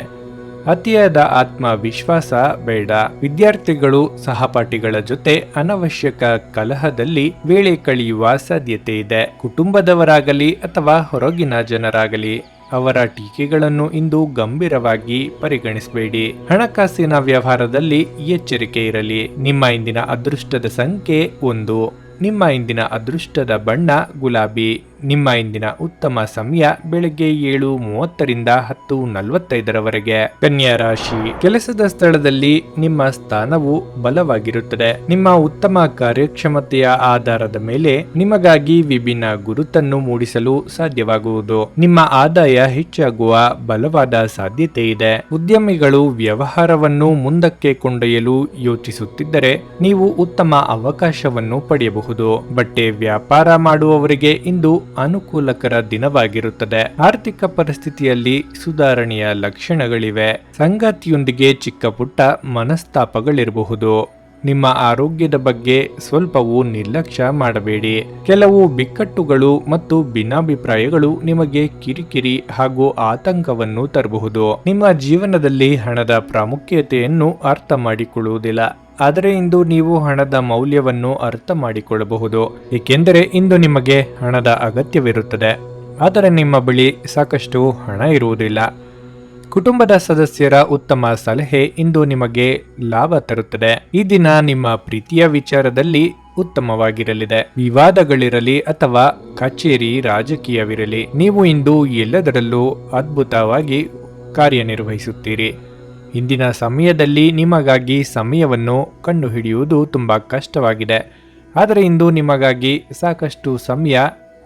ಅತಿಯಾದ ಆತ್ಮವಿಶ್ವಾಸ ಬೇಡ. ವಿದ್ಯಾರ್ಥಿಗಳು ಸಹಪಾಠಿಗಳ ಜೊತೆ ಅನವಶ್ಯಕ ಕಲಹದಲ್ಲಿ ವೇಳೆ ಕಳೆಯುವ ಸಾಧ್ಯತೆ ಇದೆ. ಕುಟುಂಬದವರಾಗಲಿ ಅಥವಾ ಹೊರಗಿನ ಜನರಾಗಲಿ ಅವರ ಟೀಕೆಗಳನ್ನು ಇಂದು ಗಂಭೀರವಾಗಿ ಪರಿಗಣಿಸಬೇಡಿ. ಹಣಕಾಸಿನ ವ್ಯವಹಾರದಲ್ಲಿ ಎಚ್ಚರಿಕೆ ಇರಲಿ. ನಿಮ್ಮ ಇಂದಿನ ಅದೃಷ್ಟದ ಸಂಖ್ಯೆ 1. ನಿಮ್ಮ ಇಂದಿನ ಅದೃಷ್ಟದ ಬಣ್ಣ ಗುಲಾಬಿ. ನಿಮ್ಮ ಇಂದಿನ ಉತ್ತಮ ಸಮಯ ಬೆಳಗ್ಗೆ 7:30ರಿಂದ 10:45ರವರೆಗೆ. ಕನ್ಯಾ ರಾಶಿ, ಕೆಲಸದ ಸ್ಥಳದಲ್ಲಿ ನಿಮ್ಮ ಸ್ಥಾನವು ಬಲವಾಗಿರುತ್ತದೆ. ನಿಮ್ಮ ಉತ್ತಮ ಕಾರ್ಯಕ್ಷಮತೆಯ ಆಧಾರದ ಮೇಲೆ ನಿಮಗಾಗಿ ವಿಭಿನ್ನ ಗುರುತನ್ನು ಮೂಡಿಸಲು ಸಾಧ್ಯವಾಗುವುದು. ನಿಮ್ಮ ಆದಾಯ ಹೆಚ್ಚಾಗುವ ಬಲವಾದ ಸಾಧ್ಯತೆ ಇದೆ. ಉದ್ಯಮಿಗಳು ವ್ಯವಹಾರವನ್ನು ಮುಂದಕ್ಕೆ ಕೊಂಡೊಯ್ಯಲು ಯೋಚಿಸುತ್ತಿದ್ದರೆ ನೀವು ಉತ್ತಮ ಅವಕಾಶವನ್ನು ಪಡೆಯಬಹುದು. ಬಟ್ಟೆ ವ್ಯಾಪಾರ ಮಾಡುವವರಿಗೆ ಇಂದು ಅನುಕೂಲಕರ ದಿನವಾಗಿರುತ್ತದೆ. ಆರ್ಥಿಕ ಪರಿಸ್ಥಿತಿಯಲ್ಲಿ ಸುಧಾರಣೆಯ ಲಕ್ಷಣಗಳಿವೆ. ಸಂಗಾತಿಯೊಂದಿಗೆ ಚಿಕ್ಕ ಪುಟ್ಟ ಮನಸ್ತಾಪಗಳಿರಬಹುದು. ನಿಮ್ಮ ಆರೋಗ್ಯದ ಬಗ್ಗೆ ಸ್ವಲ್ಪವೂ ನಿರ್ಲಕ್ಷ್ಯ ಮಾಡಬೇಡಿ. ಕೆಲವು ಬಿಕ್ಕಟ್ಟುಗಳು ಮತ್ತು ಭಿನ್ನಾಭಿಪ್ರಾಯಗಳು ನಿಮಗೆ ಕಿರಿಕಿರಿ ಹಾಗೂ ಆತಂಕವನ್ನು ತರಬಹುದು. ನಿಮ್ಮ ಜೀವನದಲ್ಲಿ ಹಣದ ಪ್ರಾಮುಖ್ಯತೆಯನ್ನು ಅರ್ಥ ಮಾಡಿಕೊಳ್ಳುವುದಿಲ್ಲ. ಆದರೆ ಇಂದು ನೀವು ಹಣದ ಮೌಲ್ಯವನ್ನು ಅರ್ಥ ಮಾಡಿಕೊಳ್ಳಬಹುದು, ಏಕೆಂದರೆ ಇಂದು ನಿಮಗೆ ಹಣದ ಅಗತ್ಯವಿರುತ್ತದೆ. ಆದರೆ ನಿಮ್ಮ ಬಳಿ ಸಾಕಷ್ಟು ಹಣ ಇರುವುದಿಲ್ಲ. ಕುಟುಂಬದ ಸದಸ್ಯರ ಉತ್ತಮ ಸಲಹೆ ಇಂದು ನಿಮಗೆ ಲಾಭ ತರುತ್ತದೆ. ಈ ದಿನ ನಿಮ್ಮ ಪ್ರೀತಿಯ ವಿಚಾರದಲ್ಲಿ ಉತ್ತಮವಾಗಿರಲಿದೆ. ವಿವಾದಗಳಿರಲಿ ಅಥವಾ ಕಚೇರಿ ರಾಜಕೀಯವಿರಲಿ, ನೀವು ಇಂದು ಎಲ್ಲದರಲ್ಲೂ ಅದ್ಭುತವಾಗಿ ಕಾರ್ಯನಿರ್ವಹಿಸುತ್ತೀರಿ. ಇಂದಿನ ಸಮಯದಲ್ಲಿ ನಿಮಗಾಗಿ ಸಮಯವನ್ನು ಕಂಡುಹಿಡಿಯುವುದು ತುಂಬ ಕಷ್ಟವಾಗಿದೆ. ಆದರೆ ಇಂದು ನಿಮಗಾಗಿ ಸಾಕಷ್ಟು ಸಮಯ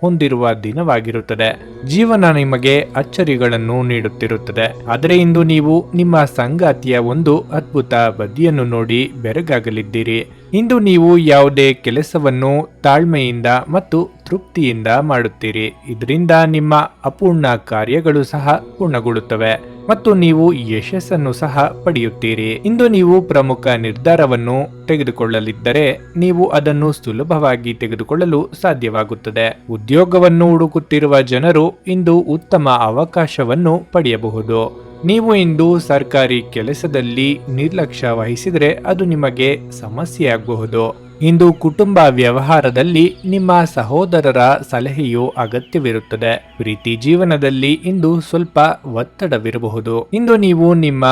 ಹೊಂದಿರುವ ದಿನವಾಗಿರುತ್ತದೆ. ಜೀವನ ನಿಮಗೆ ಅಚ್ಚರಿಗಳನ್ನು ನೀಡುತ್ತಿರುತ್ತದೆ. ಆದರೆ ಇಂದು ನೀವು ನಿಮ್ಮ ಸಂಗಾತಿಯ ಒಂದು ಅದ್ಭುತ ಬದಿಯನ್ನು ನೋಡಿ ಬೆರಗಾಗಲಿದ್ದೀರಿ. ಇಂದು ನೀವು ಯಾವುದೇ ಕೆಲಸವನ್ನು ತಾಳ್ಮೆಯಿಂದ ಮತ್ತು ತೃಪ್ತಿಯಿಂದ ಮಾಡುತ್ತೀರಿ. ಇದರಿಂದ ನಿಮ್ಮ ಅಪೂರ್ಣ ಕಾರ್ಯಗಳು ಸಹ ಪೂರ್ಣಗೊಳ್ಳುತ್ತವೆ ಮತ್ತು ನೀವು ಯಶಸ್ಸನ್ನು ಸಹ ಪಡೆಯುತ್ತೀರಿ. ಇಂದು ನೀವು ಪ್ರಮುಖ ನಿರ್ಧಾರವನ್ನು ತೆಗೆದುಕೊಳ್ಳಲಿದ್ದರೆ ನೀವು ಅದನ್ನು ಸುಲಭವಾಗಿ ತೆಗೆದುಕೊಳ್ಳಲು ಸಾಧ್ಯವಾಗುತ್ತದೆ. ಉದ್ಯೋಗವನ್ನು ಹುಡುಕುತ್ತಿರುವ ಜನರು ಇಂದು ಉತ್ತಮ ಅವಕಾಶವನ್ನು ಪಡೆಯಬಹುದು. ನೀವು ಇಂದು ಸರ್ಕಾರಿ ಕೆಲಸದಲ್ಲಿ ನಿರ್ಲಕ್ಷ್ಯ ವಹಿಸಿದರೆ ಅದು ನಿಮಗೆ ಸಮಸ್ಯೆಯಾಗಬಹುದು. ಇಂದು ಕುಟುಂಬ ವ್ಯವಹಾರದಲ್ಲಿ ನಿಮ್ಮ ಸಹೋದರರ ಸಲಹೆಯು ಅಗತ್ಯವಿರುತ್ತದೆ. ಪ್ರೀತಿ ಜೀವನದಲ್ಲಿ ಇಂದು ಸ್ವಲ್ಪ ಒತ್ತಡವಿರಬಹುದು. ಇಂದು ನೀವು ನಿಮ್ಮ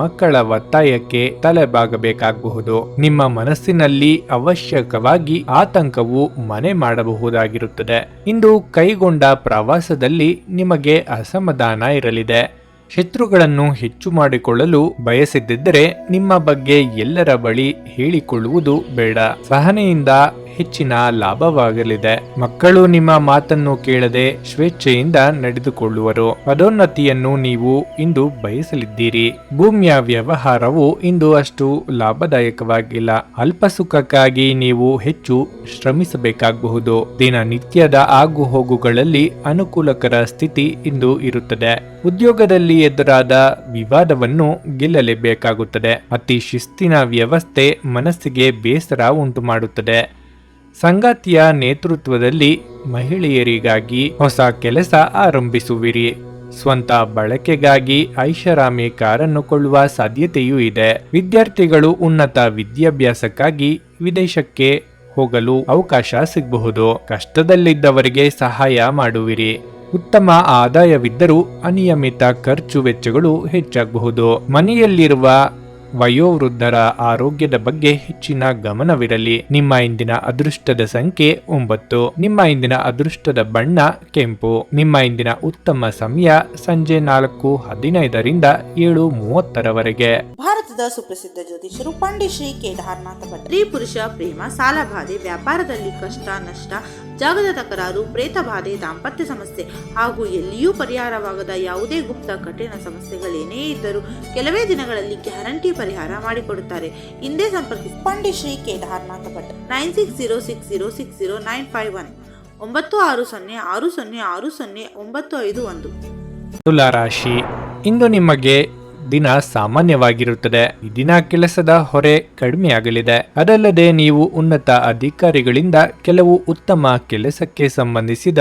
ಮಕ್ಕಳ ಒತ್ತಾಯಕ್ಕೆ ತಲೆಬಾಗಬೇಕಾಗಬಹುದು. ನಿಮ್ಮ ಮನಸ್ಸಿನಲ್ಲಿ ಅವಶ್ಯಕವಾಗಿ ಆತಂಕವು ಮನೆ ಮಾಡಬಹುದಾಗಿರುತ್ತದೆ. ಇಂದು ಕೈಗೊಂಡ ಪ್ರವಾಸದಲ್ಲಿ ನಿಮಗೆ ಅಸಮಾಧಾನ ಇರಲಿದೆ. ಶತ್ರುಗಳನ್ನು ಹೆಚ್ಚು ಮಾಡಿಕೊಳ್ಳಲು ಬಯಸಿದ್ದರೆ ನಿಮ್ಮ ಬಗ್ಗೆ ಎಲ್ಲರ ಬಳಿ ಹೇಳಿಕೊಳ್ಳುವುದು ಬೇಡ. ಸಹನೆಯಿಂದ ಹೆಚ್ಚಿನ ಲಾಭವಾಗಲಿದೆ. ಮಕ್ಕಳು ನಿಮ್ಮ ಮಾತನ್ನು ಕೇಳದೆ ಸ್ವೇಚ್ಛೆಯಿಂದ ನಡೆದುಕೊಳ್ಳುವರು. ಪದೋನ್ನತಿಯನ್ನು ನೀವು ಇಂದು ಬಯಸಲಿದ್ದೀರಿ. ಭೂಮಿಯ ವ್ಯವಹಾರವು ಇಂದು ಅಷ್ಟು ಲಾಭದಾಯಕವಾಗಿಲ್ಲ. ಅಲ್ಪ ಸುಖಕ್ಕಾಗಿ ನೀವು ಹೆಚ್ಚು ಶ್ರಮಿಸಬೇಕಾಗಬಹುದು. ದಿನನಿತ್ಯದ ಆಗು ಹೋಗುಗಳಲ್ಲಿ ಅನುಕೂಲಕರ ಸ್ಥಿತಿ ಇಂದು ಇರುತ್ತದೆ. ಉದ್ಯೋಗದಲ್ಲಿ ಎದುರಾದ ವಿವಾದವನ್ನು ಗೆಲ್ಲಲೇಬೇಕಾಗುತ್ತದೆ. ಅತಿ ಶಿಸ್ತಿನ ವ್ಯವಸ್ಥೆ ಮನಸ್ಸಿಗೆ ಬೇಸರ ಉಂಟು ಮಾಡುತ್ತದೆ. ಸಂಗಾತಿಯ ನೇತೃತ್ವದಲ್ಲಿ ಮಹಿಳೆಯರಿಗಾಗಿ ಹೊಸ ಕೆಲಸ ಆರಂಭಿಸುವಿರಿ. ಸ್ವಂತ ಬಳಕೆಗಾಗಿ ಐಷಾರಾಮಿ ಕಾರನ್ನು ಕೊಳ್ಳುವ ಸಾಧ್ಯತೆಯೂ ಇದೆ. ವಿದ್ಯಾರ್ಥಿಗಳು ಉನ್ನತ ವಿದ್ಯಾಭ್ಯಾಸಕ್ಕಾಗಿ ವಿದೇಶಕ್ಕೆ ಹೋಗಲು ಅವಕಾಶ ಸಿಗಬಹುದು. ಕಷ್ಟದಲ್ಲಿದ್ದವರಿಗೆ ಸಹಾಯ ಮಾಡುವಿರಿ. ಉತ್ತಮ ಆದಾಯವಿದ್ದರೂ ಅನಿಯಮಿತ ಖರ್ಚು ವೆಚ್ಚಗಳು ಹೆಚ್ಚಾಗಬಹುದು. ಮನೆಯಲ್ಲಿರುವ ವಯೋವೃದ್ಧರ ಆರೋಗ್ಯದ ಬಗ್ಗೆ ಹೆಚ್ಚಿನ ಗಮನವಿರಲಿ. ನಿಮ್ಮ ಇಂದಿನ ಅದೃಷ್ಟದ ಸಂಖ್ಯೆ 9. ನಿಮ್ಮ ಇಂದಿನ ಅದೃಷ್ಟದ ಬಣ್ಣ ಕೆಂಪು. ನಿಮ್ಮ ಇಂದಿನ ಉತ್ತಮ ಸಮಯ ಸಂಜೆ 4:15ರಿಂದ 7:30ರವರೆಗೆ. ಭಾರತದ ಸುಪ್ರಸಿದ್ಧ ಜ್ಯೋತಿಷರು ಪಂಡಿತ್ ಶ್ರೀ ಕೇದಾರನಾಥ ಭಟ್. ಸ್ತ್ರೀ ಪುರುಷ ಪ್ರೇಮ, ಸಾಲಬಾಧೆ, ವ್ಯಾಪಾರದಲ್ಲಿ ಕಷ್ಟ ನಷ್ಟ, ಜಾಗದ ತಕರಾರು, ಪ್ರೇತ ಬಾಧೆ, ದಾಂಪತ್ಯ ಸಮಸ್ಯೆ ಹಾಗೂ ಎಲ್ಲಿಯೂ ಪರಿಹಾರವಾಗದ ಯಾವುದೇ ಗುಪ್ತ ಕಠಿಣ ಸಮಸ್ಯೆಗಳೇನೇ ಇದ್ದರೂ ಕೆಲವೇ ದಿನಗಳಲ್ಲಿ ಗ್ಯಾರಂಟಿ ಪರಿಹಾರ ಮಾಡಿಕೊಡುತ್ತಾರೆ. ಹಿಂದೆ ಸಂಪರ್ಕಿಸಿ ಪಂಡಿತ್ ಶ್ರೀ ಕೇದಾರನಾಥ ಭಟ್ 9606060951 9606060951. ತುಲಾರಾಶಿ, ಇಂದು ನಿಮಗೆ ದಿನ ಸಾಮಾನ್ಯವಾಗಿರುತ್ತದೆ. ಈ ದಿನ ಕೆಲಸದ ಹೊರೆ ಕಡಿಮೆಯಾಗಲಿದೆ. ಅದಲ್ಲದೆ ನೀವು ಉನ್ನತ ಅಧಿಕಾರಿಗಳಿಂದ ಕೆಲವು ಉತ್ತಮ ಕೆಲಸಕ್ಕೆ ಸಂಬಂಧಿಸಿದ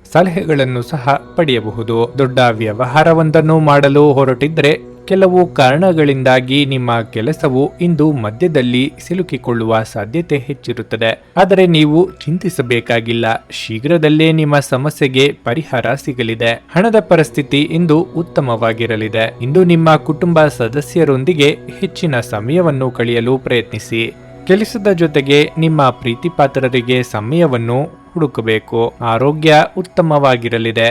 ಸಲಹೆಗಳನ್ನು ಸಹ ಪಡೆಯಬಹುದು. ದೊಡ್ಡ ವ್ಯವಹಾರವೊಂದನ್ನು ಮಾಡಲು ಹೊರಟಿದ್ರೆ ಕೆಲವು ಕಾರಣಗಳಿಂದಾಗಿ ನಿಮ್ಮ ಕೆಲಸವು ಇಂದು ಮಧ್ಯದಲ್ಲಿ ಸಿಲುಕಿಕೊಳ್ಳುವ ಸಾಧ್ಯತೆ ಹೆಚ್ಚಿರುತ್ತದೆ. ಆದರೆ ನೀವು ಚಿಂತಿಸಬೇಕಾಗಿಲ್ಲ. ಶೀಘ್ರದಲ್ಲೇ ನಿಮ್ಮ ಸಮಸ್ಯೆಗೆ ಪರಿಹಾರ ಸಿಗಲಿದೆ. ಹಣದ ಪರಿಸ್ಥಿತಿ ಇಂದು ಉತ್ತಮವಾಗಿರಲಿದೆ. ಇಂದು ನಿಮ್ಮ ಕುಟುಂಬ ಸದಸ್ಯರೊಂದಿಗೆ ಹೆಚ್ಚಿನ ಸಮಯವನ್ನು ಕಳೆಯಲು ಪ್ರಯತ್ನಿಸಿ. ಕೆಲಸದ ಜೊತೆಗೆ ನಿಮ್ಮ ಪ್ರೀತಿಪಾತ್ರರಿಗೆ ಸಮಯವನ್ನು ಹುಡುಕಬೇಕು. ಆರೋಗ್ಯ ಉತ್ತಮವಾಗಿರಲಿದೆ.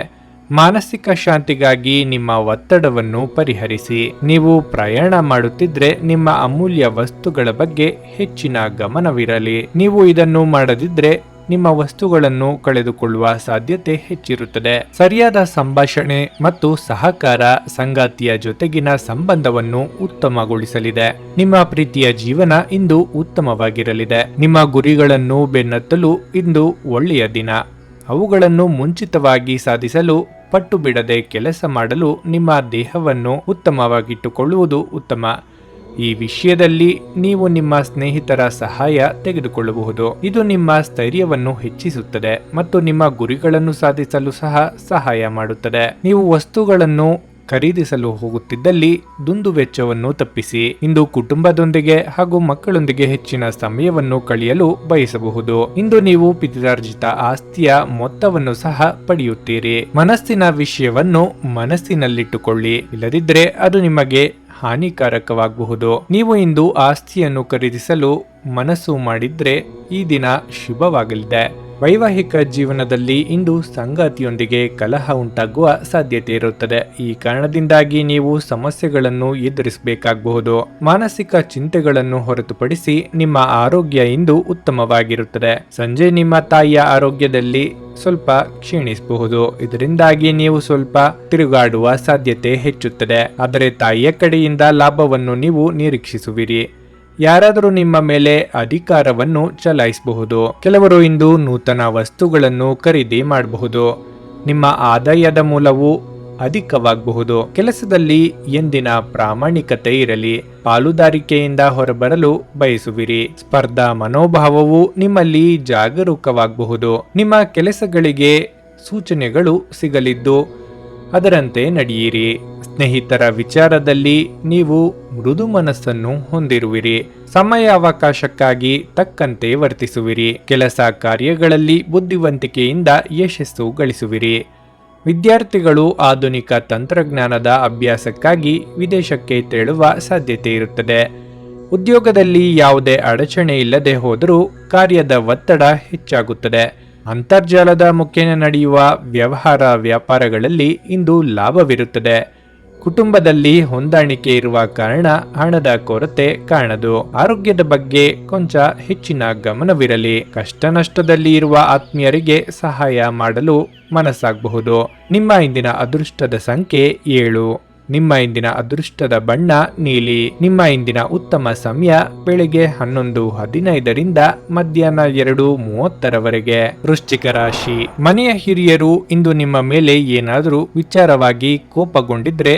ಮಾನಸಿಕ ಶಾಂತಿಗಾಗಿ ನಿಮ್ಮ ಒತ್ತಡವನ್ನು ಪರಿಹರಿಸಿ. ನೀವು ಪ್ರಯಾಣ ಮಾಡುತ್ತಿದ್ರೆ ನಿಮ್ಮ ಅಮೂಲ್ಯ ವಸ್ತುಗಳ ಬಗ್ಗೆ ಹೆಚ್ಚಿನ ಗಮನವಿರಲಿ. ನೀವು ಇದನ್ನು ಮಾಡದಿದ್ರೆ ನಿಮ್ಮ ವಸ್ತುಗಳನ್ನು ಕಳೆದುಕೊಳ್ಳುವ ಸಾಧ್ಯತೆ ಹೆಚ್ಚಿರುತ್ತದೆ. ಸರಿಯಾದ ಸಂಭಾಷಣೆ ಮತ್ತು ಸಹಕಾರ ಸಂಗಾತಿಯ ಜೊತೆಗಿನ ಸಂಬಂಧವನ್ನು ಉತ್ತಮಗೊಳಿಸಲಿದೆ. ನಿಮ್ಮ ಪ್ರೀತಿಯ ಜೀವನ ಇಂದು ಉತ್ತಮವಾಗಿರಲಿದೆ. ನಿಮ್ಮ ಗುರಿಗಳನ್ನು ಬೆನ್ನತ್ತಲು ಇಂದು ಒಳ್ಳೆಯ ದಿನ. ಅವುಗಳನ್ನು ಮುಂಚಿತವಾಗಿ ಸಾಧಿಸಲು ಪಟ್ಟು ಬಿಡದೆ ಕೆಲಸ ಮಾಡಲು ನಿಮ್ಮ ದೇಹವನ್ನು ಉತ್ತಮವಾಗಿಟ್ಟುಕೊಳ್ಳುವುದು ಉತ್ತಮ. ಈ ವಿಷಯದಲ್ಲಿ ನೀವು ನಿಮ್ಮ ಸ್ನೇಹಿತರ ಸಹಾಯ ತೆಗೆದುಕೊಳ್ಳಬಹುದು. ಇದು ನಿಮ್ಮ ಸ್ಥೈರ್ಯವನ್ನು ಹೆಚ್ಚಿಸುತ್ತದೆ ಮತ್ತು ನಿಮ್ಮ ಗುರಿಗಳನ್ನು ಸಾಧಿಸಲು ಸಹ ಸಹಾಯ ಮಾಡುತ್ತದೆ. ನೀವು ವಸ್ತುಗಳನ್ನು ಖರೀದಿಸಲು ಹೋಗುತ್ತಿದ್ದಲ್ಲಿ ದುಂದುವೆಚ್ಚವನ್ನು ತಪ್ಪಿಸಿ. ಇಂದು ಕುಟುಂಬದೊಂದಿಗೆ ಹಾಗೂ ಮಕ್ಕಳೊಂದಿಗೆ ಹೆಚ್ಚಿನ ಸಮಯವನ್ನು ಕಳೆಯಲು ಬಯಸಬಹುದು. ಇಂದು ನೀವು ಪಿತ್ರಾರ್ಜಿತ ಆಸ್ತಿಯ ಮೊತ್ತವನ್ನು ಸಹ ಪಡೆಯುತ್ತೀರಿ. ಮನಸ್ಸಿನ ವಿಷಯವನ್ನು ಮನಸ್ಸಿನಲ್ಲಿಟ್ಟುಕೊಳ್ಳಿ, ಇಲ್ಲದಿದ್ದರೆ ಅದು ನಿಮಗೆ ಹಾನಿಕಾರಕವಾಗಬಹುದು. ನೀವು ಇಂದು ಆಸ್ತಿಯನ್ನು ಖರೀದಿಸಲು ಮನಸ್ಸು ಮಾಡಿದ್ರೆ ಈ ದಿನ ಶುಭವಾಗಲಿದೆ. ವೈವಾಹಿಕ ಜೀವನದಲ್ಲಿ ಇಂದು ಸಂಗಾತಿಯೊಂದಿಗೆ ಕಲಹ ಉಂಟಾಗುವ ಸಾಧ್ಯತೆ ಇರುತ್ತದೆ. ಈ ಕಾರಣದಿಂದಾಗಿ ನೀವು ಸಮಸ್ಯೆಗಳನ್ನು ಎದುರಿಸಬೇಕಾಗಬಹುದು. ಮಾನಸಿಕ ಚಿಂತೆಗಳನ್ನು ಹೊರತುಪಡಿಸಿ ನಿಮ್ಮ ಆರೋಗ್ಯ ಇಂದು ಉತ್ತಮವಾಗಿರುತ್ತದೆ. ಸಂಜೆ ನಿಮ್ಮ ತಾಯಿಯ ಆರೋಗ್ಯದಲ್ಲಿ ಸ್ವಲ್ಪ ಕ್ಷೀಣಿಸಬಹುದು. ಇದರಿಂದಾಗಿ ನೀವು ಸ್ವಲ್ಪ ತಿರುಗಾಡುವ ಸಾಧ್ಯತೆ ಹೆಚ್ಚುತ್ತದೆ. ಆದರೆ ತಾಯಿಯ ಕಡೆಯಿಂದ ಲಾಭವನ್ನು ನೀವು ನಿರೀಕ್ಷಿಸುವಿರಿ. ಯಾರಾದರೂ ನಿಮ್ಮ ಮೇಲೆ ಅಧಿಕಾರವನ್ನು ಚಲಾಯಿಸಬಹುದು. ಕೆಲವರು ಇಂದು ನೂತನ ವಸ್ತುಗಳನ್ನು ಖರೀದಿ ಮಾಡಬಹುದು. ನಿಮ್ಮ ಆದಾಯದ ಮೂಲವು ಅಧಿಕವಾಗಬಹುದು. ಕೆಲಸದಲ್ಲಿ ಎಂದಿನ ಪ್ರಾಮಾಣಿಕತೆ ಇರಲಿ. ಪಾಲುದಾರಿಕೆಯಿಂದ ಹೊರಬರಲು ಬಯಸುವಿರಿ. ಸ್ಪರ್ಧಾ ಮನೋಭಾವವು ನಿಮ್ಮಲ್ಲಿ ಜಾಗರೂಕವಾಗಬಹುದು. ನಿಮ್ಮ ಕೆಲಸಗಳಿಗೆ ಸೂಚನೆಗಳು ಸಿಗಲಿದ್ದು ಅದರಂತೆ ನಡೆಯಿರಿ. ಸ್ನೇಹಿತರ ವಿಚಾರದಲ್ಲಿ ನೀವು ಮೃದು ಮನಸ್ಸನ್ನು ಹೊಂದಿರುವಿರಿ. ಸಮಯಾವಕಾಶಕ್ಕಾಗಿ ತಕ್ಕಂತೆ ವರ್ತಿಸುವಿರಿ. ಕೆಲಸ ಕಾರ್ಯಗಳಲ್ಲಿ ಬುದ್ಧಿವಂತಿಕೆಯಿಂದ ಯಶಸ್ಸು ಗಳಿಸುವಿರಿ. ವಿದ್ಯಾರ್ಥಿಗಳು ಆಧುನಿಕ ತಂತ್ರಜ್ಞಾನದ ಅಭ್ಯಾಸಕ್ಕಾಗಿ ವಿದೇಶಕ್ಕೆ ತೆರಳುವ ಸಾಧ್ಯತೆ ಇರುತ್ತದೆ. ಉದ್ಯೋಗದಲ್ಲಿ ಯಾವುದೇ ಅಡಚಣೆ ಇಲ್ಲದೆ ಹೋದರೂ ಕಾರ್ಯದ ಒತ್ತಡ ಹೆಚ್ಚಾಗುತ್ತದೆ. ಅಂತರ್ಜಾಲದ ಮುಖೇನ ನಡೆಯುವ ವ್ಯಾಪಾರಗಳಲ್ಲಿ ಇಂದು ಲಾಭವಿರುತ್ತದೆ. ಕುಟುಂಬದಲ್ಲಿ ಹೊಂದಾಣಿಕೆ ಇರುವ ಕಾರಣ ಹಣದ ಕೊರತೆ ಕಾಣದು. ಆರೋಗ್ಯದ ಬಗ್ಗೆ ಕೊಂಚ ಹೆಚ್ಚಿನ ಗಮನವಿರಲಿ. ಕಷ್ಟ ನಷ್ಟದಲ್ಲಿ ಇರುವ ಆತ್ಮೀಯರಿಗೆ ಸಹಾಯ ಮಾಡಲು ಮನಸ್ಸಾಗಬಹುದು. ನಿಮ್ಮ ಇಂದಿನ ಅದೃಷ್ಟದ ಸಂಖ್ಯೆ 7. ನಿಮ್ಮ ಇಂದಿನ ಅದೃಷ್ಟದ ಬಣ್ಣ ನೀಲಿ. ನಿಮ್ಮ ಇಂದಿನ ಉತ್ತಮ ಸಮಯ ಬೆಳಿಗ್ಗೆ 11:15ರಿಂದ ಮಧ್ಯಾಹ್ನ 2:30ರವರೆಗೆ. ವೃಶ್ಚಿಕ ರಾಶಿ. ಮನೆಯ ಹಿರಿಯರು ಇಂದು ನಿಮ್ಮ ಮೇಲೆ ಏನಾದರೂ ವಿಚಾರವಾಗಿ ಕೋಪಗೊಂಡಿದ್ರೆ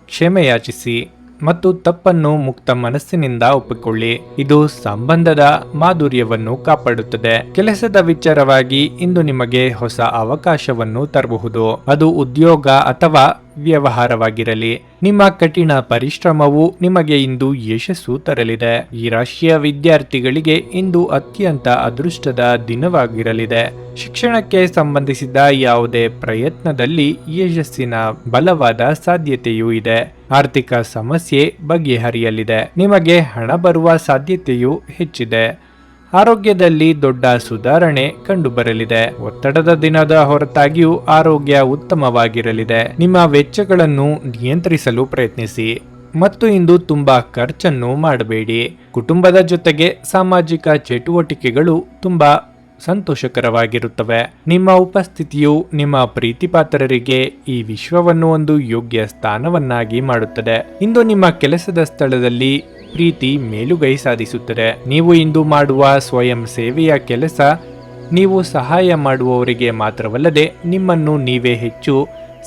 ಕ್ಷಮೆಯಾಚಿಸಿ ಮತ್ತು ತಪ್ಪನ್ನು ಮುಕ್ತ ಮನಸ್ಸಿನಿಂದ ಒಪ್ಪಿಕೊಳ್ಳಿ. ಇದು ಸಂಬಂಧದ ಮಾಧುರ್ಯವನ್ನು ಕಾಪಾಡುತ್ತದೆ. ಕೆಲಸದ ವಿಚಾರವಾಗಿ ಇಂದು ನಿಮಗೆ ಹೊಸ ಅವಕಾಶವನ್ನು ತರಬಹುದು. ಅದು ಉದ್ಯೋಗ ಅಥವಾ ವ್ಯವಹಾರವಾಗಿರಲಿ. ನಿಮ್ಮ ಕಠಿಣ ಪರಿಶ್ರಮವು ನಿಮಗೆ ಇಂದು ಯಶಸ್ಸು ತರಲಿದೆ. ಈ ರಾಶಿಯ ವಿದ್ಯಾರ್ಥಿಗಳಿಗೆ ಇಂದು ಅತ್ಯಂತ ಅದೃಷ್ಟದ ದಿನವಾಗಿರಲಿದೆ. ಶಿಕ್ಷಣಕ್ಕೆ ಸಂಬಂಧಿಸಿದ ಯಾವುದೇ ಪ್ರಯತ್ನದಲ್ಲಿ ಯಶಸ್ಸಿನ ಬಲವಾದ ಸಾಧ್ಯತೆಯೂ ಇದೆ. ಆರ್ಥಿಕ ಸಮಸ್ಯೆ ಬಗೆಹರಿಯಲಿದೆ. ನಿಮಗೆ ಹಣ ಬರುವ ಸಾಧ್ಯತೆಯೂ ಹೆಚ್ಚಿದೆ. ಆರೋಗ್ಯದಲ್ಲಿ ದೊಡ್ಡ ಸುಧಾರಣೆ ಕಂಡುಬರಲಿದೆ. ಒತ್ತಡದ ದಿನದ ಹೊರತಾಗಿಯೂ ಆರೋಗ್ಯ ಉತ್ತಮವಾಗಿರಲಿದೆ. ನಿಮ್ಮ ವೆಚ್ಚಗಳನ್ನು ನಿಯಂತ್ರಿಸಲು ಪ್ರಯತ್ನಿಸಿ ಮತ್ತು ಇಂದು ತುಂಬಾ ಖರ್ಚನ್ನು ಮಾಡಬೇಡಿ. ಕುಟುಂಬದ ಜೊತೆಗೆ ಸಾಮಾಜಿಕ ಚಟುವಟಿಕೆಗಳು ತುಂಬಾ ಸಂತೋಷಕರವಾಗಿರುತ್ತವೆ. ನಿಮ್ಮ ಉಪಸ್ಥಿತಿಯು ನಿಮ್ಮ ಪ್ರೀತಿಪಾತ್ರರಿಗೆ ಈ ವಿಶ್ವವನ್ನು ಒಂದು ಯೋಗ್ಯ ಸ್ಥಾನವನ್ನಾಗಿ ಮಾಡುತ್ತದೆ. ಇಂದು ನಿಮ್ಮ ಕೆಲಸದ ಸ್ಥಳದಲ್ಲಿ ಪ್ರೀತಿ ಮೇಲುಗೈ ಸಾಧಿಸುತ್ತದೆ. ನೀವು ಇಂದು ಮಾಡುವ ಸ್ವಯಂ ಸೇವೆಯ ಕೆಲಸ ನೀವು ಸಹಾಯ ಮಾಡುವವರಿಗೆ ಮಾತ್ರವಲ್ಲದೆ ನಿಮ್ಮನ್ನು ನೀವೇ ಹೆಚ್ಚು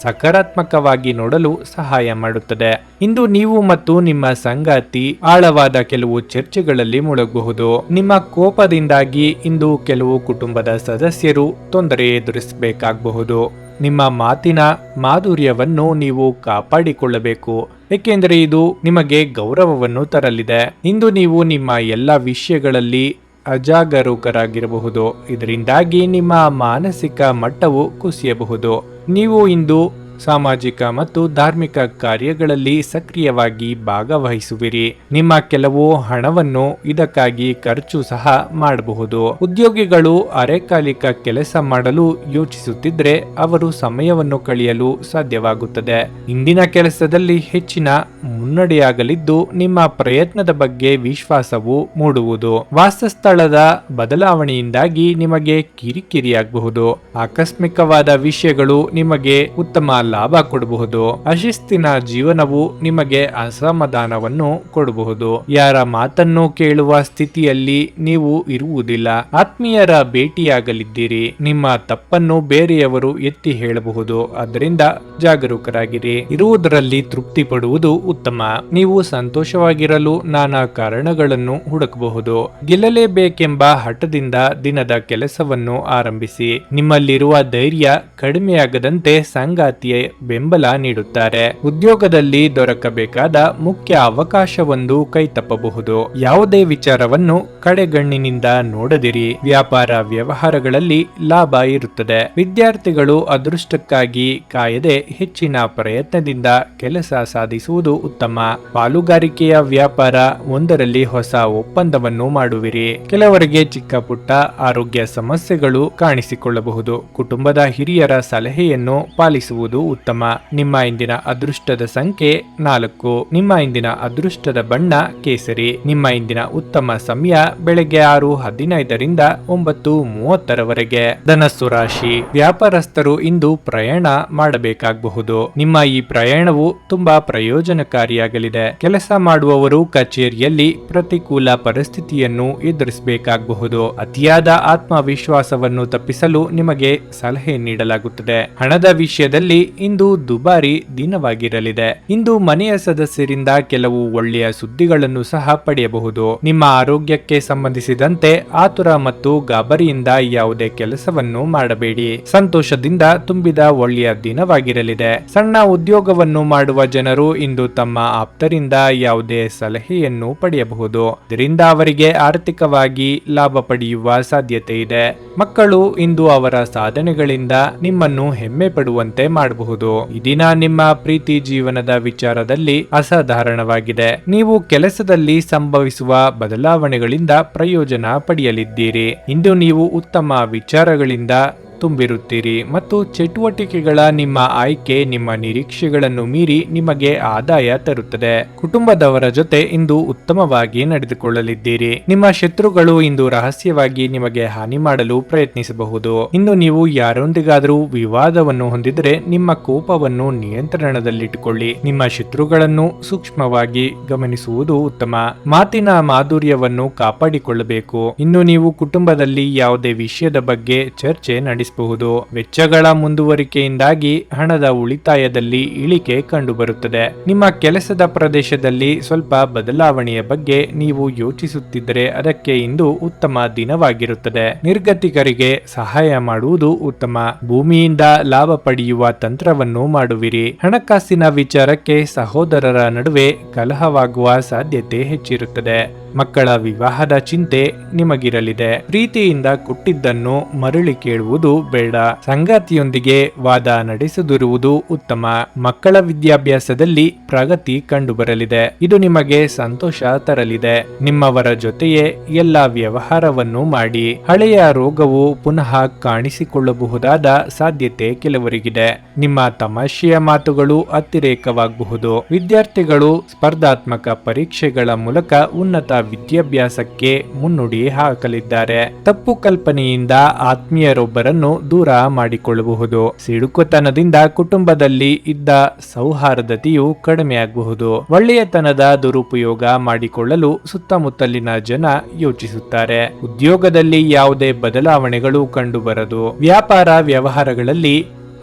ಸಕಾರಾತ್ಮಕವಾಗಿ ನೋಡಲು ಸಹಾಯ ಮಾಡುತ್ತದೆ. ಇಂದು ನೀವು ಮತ್ತು ನಿಮ್ಮ ಸಂಗಾತಿ ಆಳವಾದ ಕೆಲವು ಚರ್ಚೆಗಳಲ್ಲಿ ಮುಳುಗಬಹುದು. ನಿಮ್ಮ ಕೋಪದಿಂದಾಗಿ ಇಂದು ಕೆಲವು ಕುಟುಂಬದ ಸದಸ್ಯರು ತೊಂದರೆ ಎದುರಿಸಬೇಕಾಗಬಹುದು. ನಿಮ್ಮ ಮಾತಿನ ಮಾಧುರ್ಯವನ್ನು ನೀವು ಕಾಪಾಡಿಕೊಳ್ಳಬೇಕು, ಏಕೆಂದರೆ ಇದು ನಿಮಗೆ ಗೌರವವನ್ನು ತರಲಿದೆ. ಇಂದು ನೀವು ನಿಮ್ಮ ಎಲ್ಲ ವಿಷಯಗಳಲ್ಲಿ ಅಜಾಗರೂಕರಾಗಿರಬಹುದು. ಇದರಿಂದಾಗಿ ನಿಮ್ಮ ಮಾನಸಿಕ ಮಟ್ಟವು ಕುಸಿಯಬಹುದು. ನೀವು ಇಂದು ಸಾಮಾಜಿಕ ಮತ್ತು ಧಾರ್ಮಿಕ ಕಾರ್ಯಗಳಲ್ಲಿ ಸಕ್ರಿಯವಾಗಿ ಭಾಗವಹಿಸುವಿರಿ. ನಿಮ್ಮ ಕೆಲವು ಹಣವನ್ನು ಇದಕ್ಕಾಗಿ ಖರ್ಚು ಸಹ ಮಾಡಬಹುದು. ಉದ್ಯೋಗಿಗಳು ಅರೆಕಾಲಿಕ ಕೆಲಸ ಮಾಡಲು ಯೋಚಿಸುತ್ತಿದ್ರೆ ಅವರು ಸಮಯವನ್ನು ಕಳೆಯಲು ಸಾಧ್ಯವಾಗುತ್ತದೆ. ಇಂದಿನ ಕೆಲಸದಲ್ಲಿ ಹೆಚ್ಚಿನ ಮುನ್ನಡೆಯಾಗಲಿದ್ದು ನಿಮ್ಮ ಪ್ರಯತ್ನದ ಬಗ್ಗೆ ವಿಶ್ವಾಸವು ಮೂಡುವುದು. ವಾಸಸ್ಥಳದ ಬದಲಾವಣೆಯಿಂದಾಗಿ ನಿಮಗೆ ಕಿರಿಕಿರಿಯಾಗಬಹುದು. ಆಕಸ್ಮಿಕವಾದ ವಿಷಯಗಳು ನಿಮಗೆ ಉತ್ತಮ ಲಾಭ ಕೊಡಬಹುದು. ಅಶಿಸ್ತಿನ ಜೀವನವು ನಿಮಗೆ ಅಸಮಾಧಾನವನ್ನು ಕೊಡಬಹುದು. ಯಾರ ಮಾತನ್ನು ಕೇಳುವ ಸ್ಥಿತಿಯಲ್ಲಿ ನೀವು ಇರುವುದಿಲ್ಲ. ಆತ್ಮೀಯರ ಭೇಟಿಯಾಗಲಿದ್ದೀರಿ. ನಿಮ್ಮ ತಪ್ಪನ್ನು ಬೇರೆಯವರು ಎತ್ತಿ ಹೇಳಬಹುದು. ಅದರಿಂದ ಜಾಗರೂಕರಾಗಿರಿ. ಇರುವುದರಲ್ಲಿ ತೃಪ್ತಿ ಪಡುವುದು ಉತ್ತಮ. ನೀವು ಸಂತೋಷವಾಗಿರಲು ನಾನಾ ಕಾರಣಗಳನ್ನು ಹುಡುಕಬಹುದು. ಗೆಲ್ಲಲೇಬೇಕೆಂಬ ಹಠದಿಂದ ದಿನದ ಕೆಲಸವನ್ನು ಆರಂಭಿಸಿ. ನಿಮ್ಮಲ್ಲಿರುವ ಧೈರ್ಯ ಕಡಿಮೆಯಾಗದಂತೆ ಸಂಗಾತಿಯ ಬೆಂಬಲ ನೀಡುತ್ತಾರೆ. ಉದ್ಯೋಗದಲ್ಲಿ ದೊರಕಬೇಕಾದ ಮುಖ್ಯ ಅವಕಾಶವೊಂದು ಕೈತಪ್ಪಬಹುದು. ಯಾವುದೇ ವಿಚಾರವನ್ನು ಕಡೆಗಣ್ಣಿನಿಂದ ನೋಡದಿರಿ. ವ್ಯಾಪಾರ ವ್ಯವಹಾರಗಳಲ್ಲಿ ಲಾಭ ಇರುತ್ತದೆ. ವಿದ್ಯಾರ್ಥಿಗಳು ಅದೃಷ್ಟಕ್ಕಾಗಿ ಕಾಯದೆ ಹೆಚ್ಚಿನ ಪ್ರಯತ್ನದಿಂದ ಕೆಲಸ ಸಾಧಿಸುವುದು ಉತ್ತಮ. ಪಾಲುಗಾರಿಕೆಯ ವ್ಯಾಪಾರ ಒಂದರಲ್ಲಿ ಹೊಸ ಒಪ್ಪಂದವನ್ನು ಮಾಡುವಿರಿ. ಕೆಲವರಿಗೆ ಚಿಕ್ಕ ಪುಟ್ಟ ಆರೋಗ್ಯ ಸಮಸ್ಯೆಗಳು ಕಾಣಿಸಿಕೊಳ್ಳಬಹುದು. ಕುಟುಂಬದ ಹಿರಿಯರ ಸಲಹೆಯನ್ನು ಪಾಲಿಸುವುದು ಉತ್ತಮ. ನಿಮ್ಮ ಇಂದಿನ ಅದೃಷ್ಟದ ಸಂಖ್ಯೆ 4. ನಿಮ್ಮ ಇಂದಿನ ಅದೃಷ್ಟದ ಬಣ್ಣ ಕೇಸರಿ. ನಿಮ್ಮ ಇಂದಿನ ಉತ್ತಮ ಸಮಯ ಬೆಳಗ್ಗೆ 6:15ರಿಂದ 9:30ರವರೆಗೆ. ಧನಸ್ಸು ರಾಶಿ. ವ್ಯಾಪಾರಸ್ಥರು ಇಂದು ಪ್ರಯಾಣ ಮಾಡಬೇಕಾಗಬಹುದು. ನಿಮ್ಮ ಈ ಪ್ರಯಾಣವು ತುಂಬಾ ಪ್ರಯೋಜನಕಾರಿಯಾಗಲಿದೆ. ಕೆಲಸ ಮಾಡುವವರು ಕಚೇರಿಯಲ್ಲಿ ಪ್ರತಿಕೂಲ ಪರಿಸ್ಥಿತಿಯನ್ನು ಎದುರಿಸಬೇಕಾಗಬಹುದು. ಅತಿಯಾದ ಆತ್ಮವಿಶ್ವಾಸವನ್ನು ತಪ್ಪಿಸಲು ನಿಮಗೆ ಸಲಹೆ ನೀಡಲಾಗುತ್ತದೆ. ಹಣದ ವಿಷಯದಲ್ಲಿ ಇಂದು ದುಬಾರಿ ದಿನವಾಗಿರಲಿದೆ. ಇಂದು ಮನೆಯ ಸದಸ್ಯರಿಂದ ಕೆಲವು ಒಳ್ಳೆಯ ಸುದ್ದಿಗಳನ್ನು ಸಹ ಪಡೆಯಬಹುದು. ನಿಮ್ಮ ಆರೋಗ್ಯಕ್ಕೆ ಸಂಬಂಧಿಸಿದಂತೆ ಆತುರ ಮತ್ತು ಗಾಬರಿಯಿಂದ ಯಾವುದೇ ಕೆಲಸವನ್ನು ಮಾಡಬೇಡಿ. ಸಂತೋಷದಿಂದ ತುಂಬಿದ ಒಳ್ಳೆಯ ದಿನವಾಗಿರಲಿದೆ. ಸಣ್ಣ ಉದ್ಯೋಗವನ್ನು ಮಾಡುವ ಜನರು ಇಂದು ತಮ್ಮ ಆಪ್ತರಿಂದ ಯಾವುದೇ ಸಲಹೆಯನ್ನು ಪಡೆಯಬಹುದು. ಇದರಿಂದ ಅವರಿಗೆ ಆರ್ಥಿಕವಾಗಿ ಲಾಭ ಪಡೆಯುವ ಸಾಧ್ಯತೆ ಇದೆ. ಮಕ್ಕಳು ಇಂದು ಅವರ ಸಾಧನೆಗಳಿಂದ ನಿಮ್ಮನ್ನು ಹೆಮ್ಮೆ ಪಡುವಂತೆ ಮಾಡಬಹುದು. ಈ ದಿನ ನಿಮ್ಮ ಪ್ರೀತಿ ಜೀವನದ ವಿಚಾರದಲ್ಲಿ ಅಸಾಧಾರಣವಾಗಿದೆ. ನೀವು ಕೆಲಸದಲ್ಲಿ ಸಂಭವಿಸುವ ಬದಲಾವಣೆಗಳಿಂದ ಪ್ರಯೋಜನ ಪಡೆಯಲಿದ್ದೀರಿ. ಇಂದು ನೀವು ಉತ್ತಮ ವಿಚಾರಗಳಿಂದ ತುಂಬಿರುತ್ತೀರಿ ಮತ್ತು ಚಟುವಟಿಕೆಗಳ ನಿಮ್ಮ ಆಯ್ಕೆ ನಿಮ್ಮ ನಿರೀಕ್ಷೆಗಳನ್ನು ಮೀರಿ ನಿಮಗೆ ಆದಾಯ ತರುತ್ತದೆ. ಕುಟುಂಬದವರ ಜೊತೆ ಇಂದು ಉತ್ತಮವಾಗಿ ನಡೆದುಕೊಳ್ಳಲಿದ್ದೀರಿ. ನಿಮ್ಮ ಶತ್ರುಗಳು ಇಂದು ರಹಸ್ಯವಾಗಿ ನಿಮಗೆ ಹಾನಿ ಮಾಡಲು ಪ್ರಯತ್ನಿಸಬಹುದು. ಇನ್ನು ನೀವು ಯಾರೊಂದಿಗಾದರೂ ವಿವಾದವನ್ನು ಹೊಂದಿದರೆ ನಿಮ್ಮ ಕೋಪವನ್ನು ನಿಯಂತ್ರಣದಲ್ಲಿಟ್ಟುಕೊಳ್ಳಿ. ನಿಮ್ಮ ಶತ್ರುಗಳನ್ನು ಸೂಕ್ಷ್ಮವಾಗಿ ಗಮನಿಸುವುದು ಉತ್ತಮ. ಮಾತಿನ ಮಾಧುರ್ಯವನ್ನು ಕಾಪಾಡಿಕೊಳ್ಳಬೇಕು. ಇನ್ನು ನೀವು ಕುಟುಂಬದಲ್ಲಿ ಯಾವುದೇ ವಿಷಯದ ಬಗ್ಗೆ ಚರ್ಚೆ ನಡೆಸಬಹುದು. ವೆಚ್ಚಗಳ ಮುಂದುವರಿಕೆಯಿಂದಾಗಿ ಹಣದ ಉಳಿತಾಯದಲ್ಲಿ ಇಳಿಕೆ ಕಂಡುಬರುತ್ತದೆ. ನಿಮ್ಮ ಕೆಲಸದ ಪ್ರದೇಶದಲ್ಲಿ ಸ್ವಲ್ಪ ಬದಲಾವಣೆಯ ಬಗ್ಗೆ ನೀವು ಯೋಚಿಸುತ್ತಿದ್ದರೆ ಅದಕ್ಕೆ ಇಂದು ಉತ್ತಮ ದಿನವಾಗಿರುತ್ತದೆ. ನಿರ್ಗತಿಕರಿಗೆ ಸಹಾಯ ಮಾಡುವುದು ಉತ್ತಮ. ಭೂಮಿಯಿಂದ ಲಾಭ ಪಡೆಯುವ ತಂತ್ರವನ್ನು ಮಾಡುವಿರಿ. ಹಣಕಾಸಿನ ವಿಚಾರಕ್ಕೆ ಸಹೋದರರ ನಡುವೆ ಕಲಹವಾಗುವ ಸಾಧ್ಯತೆ ಹೆಚ್ಚಿರುತ್ತದೆ. ಮಕ್ಕಳ ವಿವಾಹದ ಚಿಂತೆ ನಿಮಗಿರಲಿದೆ. ಪ್ರೀತಿಯಿಂದ ಕೊಟ್ಟಿದ್ದನ್ನು ಮರಳಿ ಕೇಳುವುದು ಬೇಡ. ಸಂಗಾತಿಯೊಂದಿಗೆ ವಾದ ನಡೆಸದಿರುವುದು ಉತ್ತಮ. ಮಕ್ಕಳ ವಿದ್ಯಾಭ್ಯಾಸದಲ್ಲಿ ಪ್ರಗತಿ ಕಂಡುಬರಲಿದೆ. ಇದು ನಿಮಗೆ ಸಂತೋಷ ತರಲಿದೆ. ನಿಮ್ಮವರ ಜೊತೆಯೇ ಎಲ್ಲ ವ್ಯವಹಾರವನ್ನು ಮಾಡಿ. ಹಳೆಯ ರೋಗವು ಪುನಃ ಕಾಣಿಸಿಕೊಳ್ಳಬಹುದಾದ ಸಾಧ್ಯತೆ ಕೆಲವರಿಗಿದೆ. ನಿಮ್ಮ ತಮಾಷೆಯ ಮಾತುಗಳು ಅತಿರೇಕವಾಗಬಹುದು. ವಿದ್ಯಾರ್ಥಿಗಳು ಸ್ಪರ್ಧಾತ್ಮಕ ಪರೀಕ್ಷೆಗಳ ಮೂಲಕ ಉನ್ನತ ವಿದ್ಯಾಭ್ಯಾಸಕ್ಕೆ ಮುನ್ನುಡಿ ಹಾಕಲಿದ್ದಾರೆ. ತಪ್ಪು ಕಲ್ಪನೆಯಿಂದ ಆತ್ಮೀಯರೊಬ್ಬರನ್ನು ದೂರ ಮಾಡಿಕೊಳ್ಳಬಹುದು. ಸಿಡುಕುತನದಿಂದ ಕುಟುಂಬದಲ್ಲಿ ಇದ್ದ ಸೌಹಾರ್ದತೆಯು ಕಡಿಮೆಯಾಗಬಹುದು. ಒಳ್ಳೆಯತನದ ದುರುಪಯೋಗ ಮಾಡಿಕೊಳ್ಳಲು ಸುತ್ತಮುತ್ತಲಿನ ಜನ ಯೋಚಿಸುತ್ತಾರೆ. ಉದ್ಯೋಗದಲ್ಲಿ ಯಾವುದೇ ಬದಲಾವಣೆಗಳು ಕಂಡುಬರದು. ವ್ಯಾಪಾರ ವ್ಯವಹಾರಗಳಲ್ಲಿ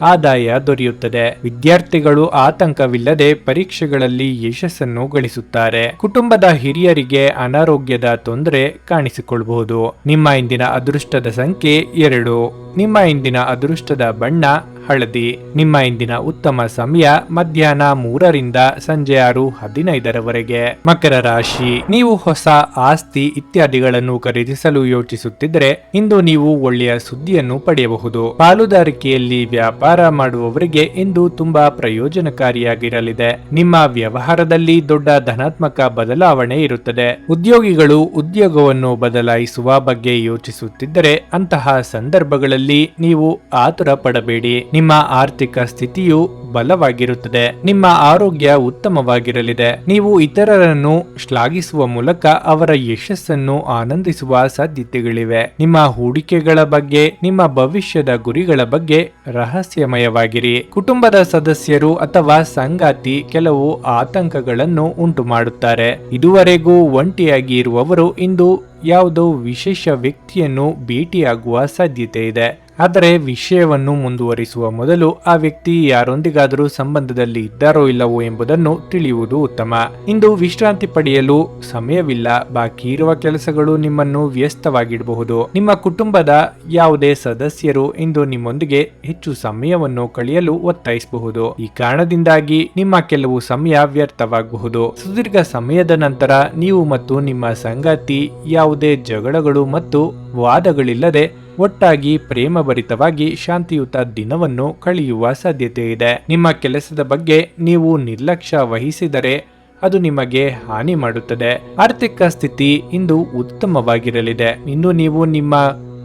ಆದಾಯ ದೊರೆಯುತ್ತದೆ. ವಿದ್ಯಾರ್ಥಿಗಳು ಆತಂಕವಿಲ್ಲದೆ ಪರೀಕ್ಷೆಗಳಲ್ಲಿ ಯಶಸ್ಸನ್ನು ಗಳಿಸುತ್ತಾರೆ. ಕುಟುಂಬದ ಹಿರಿಯರಿಗೆ ಅನಾರೋಗ್ಯದ ತೊಂದರೆ ಕಾಣಿಸಿಕೊಳ್ಳಬಹುದು. ನಿಮ್ಮ ಇಂದಿನ ಅದೃಷ್ಟದ ಸಂಖ್ಯೆ 2. ನಿಮ್ಮ ಇಂದಿನ ಅದೃಷ್ಟದ ಬಣ್ಣ ಹಳದಿ. ನಿಮ್ಮ ಇಂದಿನ ಉತ್ತಮ ಸಮಯ ಮಧ್ಯಾಹ್ನ 3ರಿಂದ ಸಂಜೆ 6:15ರವರೆಗೆ. ಮಕರ ರಾಶಿ, ನೀವು ಹೊಸ ಆಸ್ತಿ ಇತ್ಯಾದಿಗಳನ್ನು ಖರೀದಿಸಲು ಯೋಚಿಸುತ್ತಿದ್ದರೆ ಇಂದು ನೀವು ಒಳ್ಳೆಯ ಸುದ್ದಿಯನ್ನು ಪಡೆಯಬಹುದು. ಪಾಲುದಾರಿಕೆಯಲ್ಲಿ ವ್ಯಾಪಾರ ಮಾಡುವವರಿಗೆ ಇಂದು ತುಂಬಾ ಪ್ರಯೋಜನಕಾರಿಯಾಗಿರಲಿದೆ. ನಿಮ್ಮ ವ್ಯವಹಾರದಲ್ಲಿ ದೊಡ್ಡ ಧನಾತ್ಮಕ ಬದಲಾವಣೆ ಇರುತ್ತದೆ. ಉದ್ಯೋಗಿಗಳು ಉದ್ಯೋಗವನ್ನು ಬದಲಾಯಿಸುವ ಬಗ್ಗೆ ಯೋಚಿಸುತ್ತಿದ್ದರೆ ಅಂತಹ ಸಂದರ್ಭಗಳಲ್ಲಿ ನೀವು ಆತುರ ಪಡಬೇಡಿ. ನಿಮ್ಮ ಆರ್ಥಿಕ ಸ್ಥಿತಿಯು ಬಲವಾಗಿರುತ್ತದೆ. ನಿಮ್ಮ ಆರೋಗ್ಯ ಉತ್ತಮವಾಗಿರಲಿದೆ. ನೀವು ಇತರರನ್ನು ಶ್ಲಾಘಿಸುವ ಮೂಲಕ ಅವರ ಯಶಸ್ಸನ್ನು ಆನಂದಿಸುವ ಸಾಧ್ಯತೆಗಳಿವೆ. ನಿಮ್ಮ ಹೂಡಿಕೆಗಳ ಬಗ್ಗೆ, ನಿಮ್ಮ ಭವಿಷ್ಯದ ಗುರಿಗಳ ಬಗ್ಗೆ ರಹಸ್ಯಮಯವಾಗಿರಿ. ಕುಟುಂಬದ ಸದಸ್ಯರು ಅಥವಾ ಸಂಗಾತಿ ಕೆಲವು ಆತಂಕಗಳನ್ನು ಉಂಟು ಮಾಡುತ್ತಾರೆ. ಇದುವರೆಗೂ ಒಂಟಿಯಾಗಿ ಇರುವವರು ಇಂದು ಯಾವುದೋ ವಿಶೇಷ ವ್ಯಕ್ತಿಯನ್ನು ಭೇಟಿಯಾಗುವ ಸಾಧ್ಯತೆ ಇದೆ. ಆದರೆ ವಿಷಯವನ್ನು ಮುಂದುವರಿಸುವ ಮೊದಲು ಆ ವ್ಯಕ್ತಿ ಯಾರೊಂದಿಗಾದರೂ ಸಂಬಂಧದಲ್ಲಿ ಇದ್ದಾರೋ ಇಲ್ಲವೋ ಎಂಬುದನ್ನು ತಿಳಿಯುವುದು ಉತ್ತಮ. ಇಂದು ವಿಶ್ರಾಂತಿ ಪಡೆಯಲು ಸಮಯವಿಲ್ಲ. ಬಾಕಿ ಇರುವ ಕೆಲಸಗಳು ನಿಮ್ಮನ್ನು ವ್ಯಸ್ತವಾಗಿಡಬಹುದು. ನಿಮ್ಮ ಕುಟುಂಬದ ಯಾವುದೇ ಸದಸ್ಯರು ಇಂದು ನಿಮ್ಮೊಂದಿಗೆ ಹೆಚ್ಚು ಸಮಯವನ್ನು ಕಳೆಯಲು ಒತ್ತಾಯಿಸಬಹುದು. ಈ ಕಾರಣದಿಂದಾಗಿ ನಿಮ್ಮ ಕೆಲವು ಸಮಯ ವ್ಯರ್ಥವಾಗಬಹುದು. ಸುದೀರ್ಘ ಸಮಯದ ನಂತರ ನೀವು ಮತ್ತು ನಿಮ್ಮ ಸಂಗಾತಿ ಯಾವುದೇ ಜಗಳಗಳು ಮತ್ತು ವಾದಗಳಿಲ್ಲದೆ ಒಟ್ಟಾಗಿ ಪ್ರೇಮಭರಿತವಾಗಿ ಶಾಂತಿಯುತ ದಿನವನ್ನು ಕಳೆಯುವ ಸಾಧ್ಯತೆ ಇದೆ. ನಿಮ್ಮ ಕೆಲಸದ ಬಗ್ಗೆ ನೀವು ನಿರ್ಲಕ್ಷ್ಯ ವಹಿಸಿದರೆ ಅದು ನಿಮಗೆ ಹಾನಿ ಮಾಡುತ್ತದೆ. ಆರ್ಥಿಕ ಸ್ಥಿತಿ ಇಂದು ಉತ್ತಮವಾಗಿರಲಿದೆ. ಇಂದು ನೀವು ನಿಮ್ಮ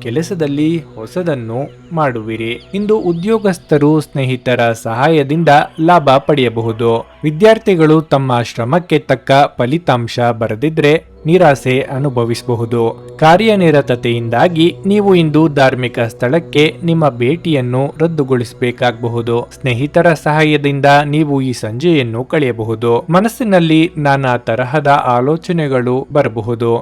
ಕೆಲಸದಲ್ಲಿ ಹೊಸದನ್ನು ಮಾಡುವಿರಿ. ಇಂದು ಉದ್ಯೋಗಸ್ಥರು ಸ್ನೇಹಿತರ ಸಹಾಯದಿಂದ ಲಾಭ ಪಡೆಯಬಹುದು. ವಿದ್ಯಾರ್ಥಿಗಳು ತಮ್ಮ ಶ್ರಮಕ್ಕೆ ತಕ್ಕ ಫಲಿತಾಂಶ ಬರೆದಿದ್ರೆ ನಿರಾಸೆ ಅನುಭವಿಸಬಹುದು. ಕಾರ್ಯನಿರತತೆಯಿಂದಾಗಿ ನೀವು ಇಂದು ಧಾರ್ಮಿಕ ಸ್ಥಳಕ್ಕೆ ನಿಮ್ಮ ಭೇಟಿಯನ್ನು ರದ್ದುಗೊಳಿಸಬೇಕಾಗಬಹುದು. ಸ್ನೇಹಿತರ ಸಹಾಯದಿಂದ ನೀವು ಈ ಸಂಜೆಯನ್ನು ಕಳೆಯಬಹುದು. ಮನಸ್ಸಿನಲ್ಲಿ ನಾನಾ ತರಹದ ಆಲೋಚನೆಗಳು ಬರಬಹುದು.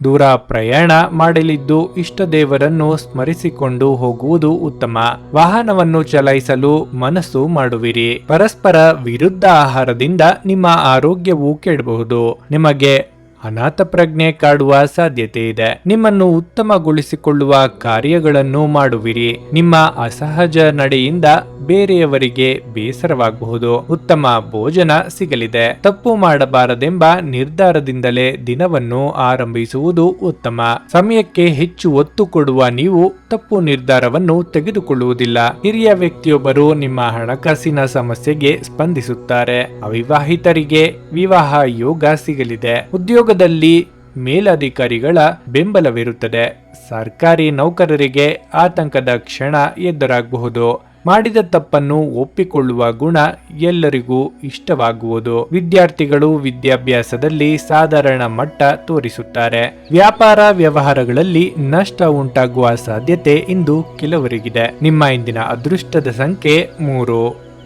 ದೂರ ಪ್ರಯಾಣ ಮಾಡಲಿದ್ದು ಇಷ್ಟ ದೇವರನ್ನು ಸ್ಮರಿಸಿಕೊಂಡು ಹೋಗುವುದು ಉತ್ತಮ. ವಾಹನವನ್ನು ಚಲಾಯಿಸಲು ಮನಸ್ಸು ಮಾಡುವಿರಿ. ಪರಸ್ಪರ ವಿರುದ್ಧ ಆಹಾರದಿಂದ ನಿಮ್ಮ ಆರೋಗ್ಯವು ಕೆಡಬಹುದು. ನಿಮಗೆ ಅನಾಥ ಪ್ರಜ್ಞೆ ಕಾಡುವ ಸಾಧ್ಯತೆ ಇದೆ. ನಿಮ್ಮನ್ನು ಉತ್ತಮಗೊಳಿಸಿಕೊಳ್ಳುವ ಕಾರ್ಯಗಳನ್ನು ಮಾಡುವಿರಿ. ನಿಮ್ಮ ಅಸಹಜ ನಡೆಯಿಂದ ಬೇರೆಯವರಿಗೆ ಬೇಸರವಾಗಬಹುದು. ಉತ್ತಮ ಭೋಜನ ಸಿಗಲಿದೆ. ತಪ್ಪು ಮಾಡಬಾರದೆಂಬ ನಿರ್ಧಾರದಿಂದಲೇ ದಿನವನ್ನು ಆರಂಭಿಸುವುದು ಉತ್ತಮ. ಸಮಯಕ್ಕೆ ಹೆಚ್ಚು ಒತ್ತು ಕೊಡುವ ನೀವು ತಪ್ಪು ನಿರ್ಧಾರವನ್ನು ತೆಗೆದುಕೊಳ್ಳುವುದಿಲ್ಲ. ಹಿರಿಯ ವ್ಯಕ್ತಿಯೊಬ್ಬರು ನಿಮ್ಮ ಹಣಕಾಸಿನ ಸಮಸ್ಯೆಗೆ ಸ್ಪಂದಿಸುತ್ತಾರೆ. ಅವಿವಾಹಿತರಿಗೆ ವಿವಾಹ ಯೋಗ ಸಿಗಲಿದೆ. ಉದ್ಯೋಗದಲ್ಲಿ ಮೇಲಧಿಕಾರಿಗಳ ಬೆಂಬಲವಿರುತ್ತದೆ. ಸರ್ಕಾರಿ ನೌಕರರಿಗೆ ಆತಂಕದ ಕ್ಷಣ ಎದುರಾಗಬಹುದು. ಮಾಡಿದ ತಪ್ಪನ್ನು ಒಪ್ಪಿಕೊಳ್ಳುವ ಗುಣ ಎಲ್ಲರಿಗೂ ಇಷ್ಟವಾಗುವುದು. ವಿದ್ಯಾರ್ಥಿಗಳು ವಿದ್ಯಾಭ್ಯಾಸದಲ್ಲಿ ಸಾಧಾರಣ ಮಟ್ಟ ತೋರಿಸುತ್ತಾರೆ. ವ್ಯಾಪಾರ ವ್ಯವಹಾರಗಳಲ್ಲಿ ನಷ್ಟ ಉಂಟಾಗುವ ಸಾಧ್ಯತೆ ಇಂದು ಕೆಲವರಿಗಿದೆ. ನಿಮ್ಮ ಇಂದಿನ ಅದೃಷ್ಟದ ಸಂಖ್ಯೆ 3.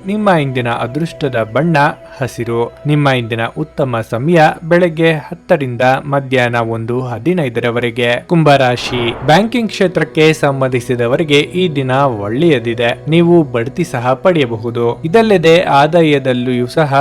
ನಿಮ್ಮ ಇಂದಿನ ಅದೃಷ್ಟದ ಬಣ್ಣ ಹಸಿರು. ನಿಮ್ಮ ಇಂದಿನ ಉತ್ತಮ ಸಮಯ ಬೆಳಗ್ಗೆ 10ರಿಂದ ಮಧ್ಯಾಹ್ನ 1:15ರವರೆಗೆ. ಕುಂಭರಾಶಿ, ಬ್ಯಾಂಕಿಂಗ್ ಕ್ಷೇತ್ರಕ್ಕೆ ಸಂಬಂಧಿಸಿದವರಿಗೆ ಈ ದಿನ ಒಳ್ಳೆಯದಿದೆ. ನೀವು ಬಡ್ತಿ ಸಹ ಪಡೆಯಬಹುದು. ಇದಲ್ಲದೆ ಆದಾಯದಲ್ಲಿಯೂ ಸಹ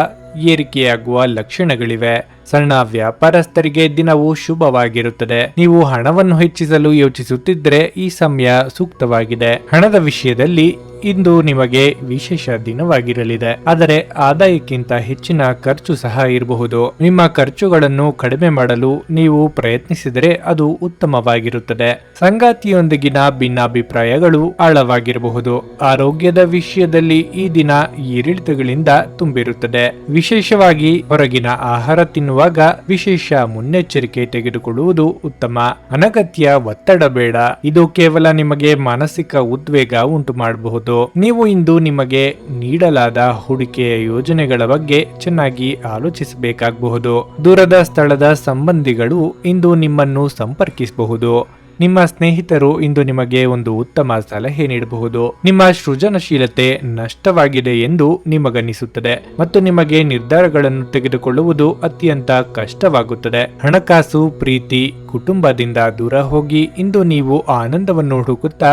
ಏರಿಕೆಯಾಗುವ ಲಕ್ಷಣಗಳಿವೆ. ಸಣ್ಣ ವ್ಯಾಪಾರಸ್ಥರಿಗೆ ದಿನವು ಶುಭವಾಗಿರುತ್ತದೆ. ನೀವು ಹಣವನ್ನು ಹೆಚ್ಚಿಸಲು ಯೋಚಿಸುತ್ತಿದ್ದರೆ ಈ ಸಮಯ ಸೂಕ್ತವಾಗಿದೆ. ಹಣದ ವಿಷಯದಲ್ಲಿ ಇಂದು ನಿಮಗೆ ವಿಶೇಷ ದಿನವಾಗಿರಲಿದೆ. ಆದರೆ ಆದಾಯಕ್ಕಿಂತ ಹೆಚ್ಚಿನ ಖರ್ಚು ಸಹ ಇರಬಹುದು. ನಿಮ್ಮ ಖರ್ಚುಗಳನ್ನು ಕಡಿಮೆ ಮಾಡಲು ನೀವು ಪ್ರಯತ್ನಿಸಿದರೆ ಅದು ಉತ್ತಮವಾಗಿರುತ್ತದೆ. ಸಂಗಾತಿಯೊಂದಿಗಿನ ಭಿನ್ನಾಭಿಪ್ರಾಯಗಳು ಆಳವಾಗಿರಬಹುದು. ಆರೋಗ್ಯದ ವಿಷಯದಲ್ಲಿ ಈ ದಿನ ಏರಿಳಿತಗಳಿಂದ ತುಂಬಿರುತ್ತದೆ. ವಿಶೇಷವಾಗಿ ಹೊರಗಿನ ಆಹಾರ ತಿನ್ನುವಾಗ ವಿಶೇಷ ಮುನ್ನೆಚ್ಚರಿಕೆ ತೆಗೆದುಕೊಳ್ಳುವುದು ಉತ್ತಮ. ಅನಗತ್ಯ ಒತ್ತಡ ಬೇಡ. ಇದು ಕೇವಲ ನಿಮಗೆ ಮಾನಸಿಕ ಉದ್ವೇಗ ಉಂಟು ಮಾಡಬಹುದು. ನೀವು ಇಂದು ನಿಮಗೆ ನೀಡಲಾದ ಹೂಡಿಕೆಯ ಯೋಜನೆಗಳ ಬಗ್ಗೆ ಚೆನ್ನಾಗಿ ಆಲೋಚಿಸಬೇಕಾಗಬಹುದು. ದೂರದ ಸ್ಥಳದ ಸಂಬಂಧಿಗಳು ಇಂದು ನಿಮ್ಮನ್ನು ಸಂಪರ್ಕಿಸಬಹುದು. ನಿಮ್ಮ ಸ್ನೇಹಿತರು ಇಂದು ನಿಮಗೆ ಒಂದು ಉತ್ತಮ ಸಲಹೆ ನೀಡಬಹುದು. ನಿಮ್ಮ ಸೃಜನಶೀಲತೆ ನಷ್ಟವಾಗಿದೆ ಎಂದು ನಿಮಗನಿಸುತ್ತದೆ ಮತ್ತು ನಿಮಗೆ ನಿರ್ಧಾರಗಳನ್ನು ತೆಗೆದುಕೊಳ್ಳುವುದು ಅತ್ಯಂತ ಕಷ್ಟವಾಗುತ್ತದೆ. ಹಣಕಾಸು, ಪ್ರೀತಿ, ಕುಟುಂಬದಿಂದ ದೂರ ಹೋಗಿ ಇಂದು ನೀವು ಆನಂದವನ್ನು ಹುಡುಕುತ್ತಾ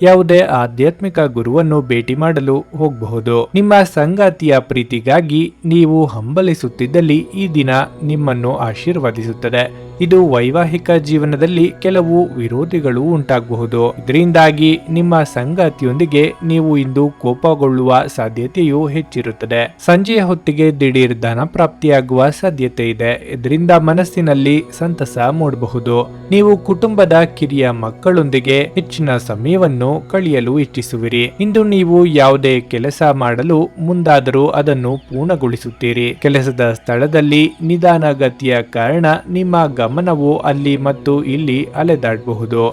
ಯಾವುದೇ ಆಧ್ಯಾತ್ಮಿಕ ಗುರುವನ್ನು ಭೇಟಿ ಮಾಡಲು ಹೋಗಬಹುದು. ನಿಮ್ಮ ಸಂಗಾತಿಯ ಪ್ರೀತಿಗಾಗಿ ನೀವು ಹಂಬಲಿಸುತ್ತಿದ್ದಲ್ಲಿ ಈ ದಿನ ನಿಮ್ಮನ್ನು ಆಶೀರ್ವದಿಸುತ್ತದೆ. ಇದು ವೈವಾಹಿಕ ಜೀವನದಲ್ಲಿ ಕೆಲವು ವಿರೋಧಿಗಳು ಉಂಟಾಗಬಹುದು. ಇದರಿಂದಾಗಿ ನಿಮ್ಮ ಸಂಗಾತಿಯೊಂದಿಗೆ ನೀವು ಇಂದು ಕೋಪಗೊಳ್ಳುವ ಸಾಧ್ಯತೆಯು ಹೆಚ್ಚಿರುತ್ತದೆ. ಸಂಜೆಯ ಹೊತ್ತಿಗೆ ದಿಢೀರ್ ಧನ ಪ್ರಾಪ್ತಿಯಾಗುವ ಸಾಧ್ಯತೆ ಇದೆ. ಇದರಿಂದ ಮನಸ್ಸಿನಲ್ಲಿ ಸಂತಸ ಮೂಡಬಹುದು. ನೀವು ಕುಟುಂಬದ ಕಿರಿಯ ಮಕ್ಕಳೊಂದಿಗೆ ಹೆಚ್ಚಿನ ಸಮಯವನ್ನು ಕಳೆಯಲು ಇಚ್ಛಿಸುವಿರಿ. ಇಂದು ನೀವು ಯಾವುದೇ ಕೆಲಸ ಮಾಡಲು ಮುಂದಾದರೂ ಅದನ್ನು ಪೂರ್ಣಗೊಳಿಸುತ್ತೀರಿ. ಕೆಲಸದ ಸ್ಥಳದಲ್ಲಿ ನಿಧಾನಗತಿಯ ಕಾರಣ ನಿಮ್ಮ ಗಮನವು ಅಲ್ಲಿ ಮತ್ತು ಇಲ್ಲಿ ಅಲೆದಾಡಬಹುದು.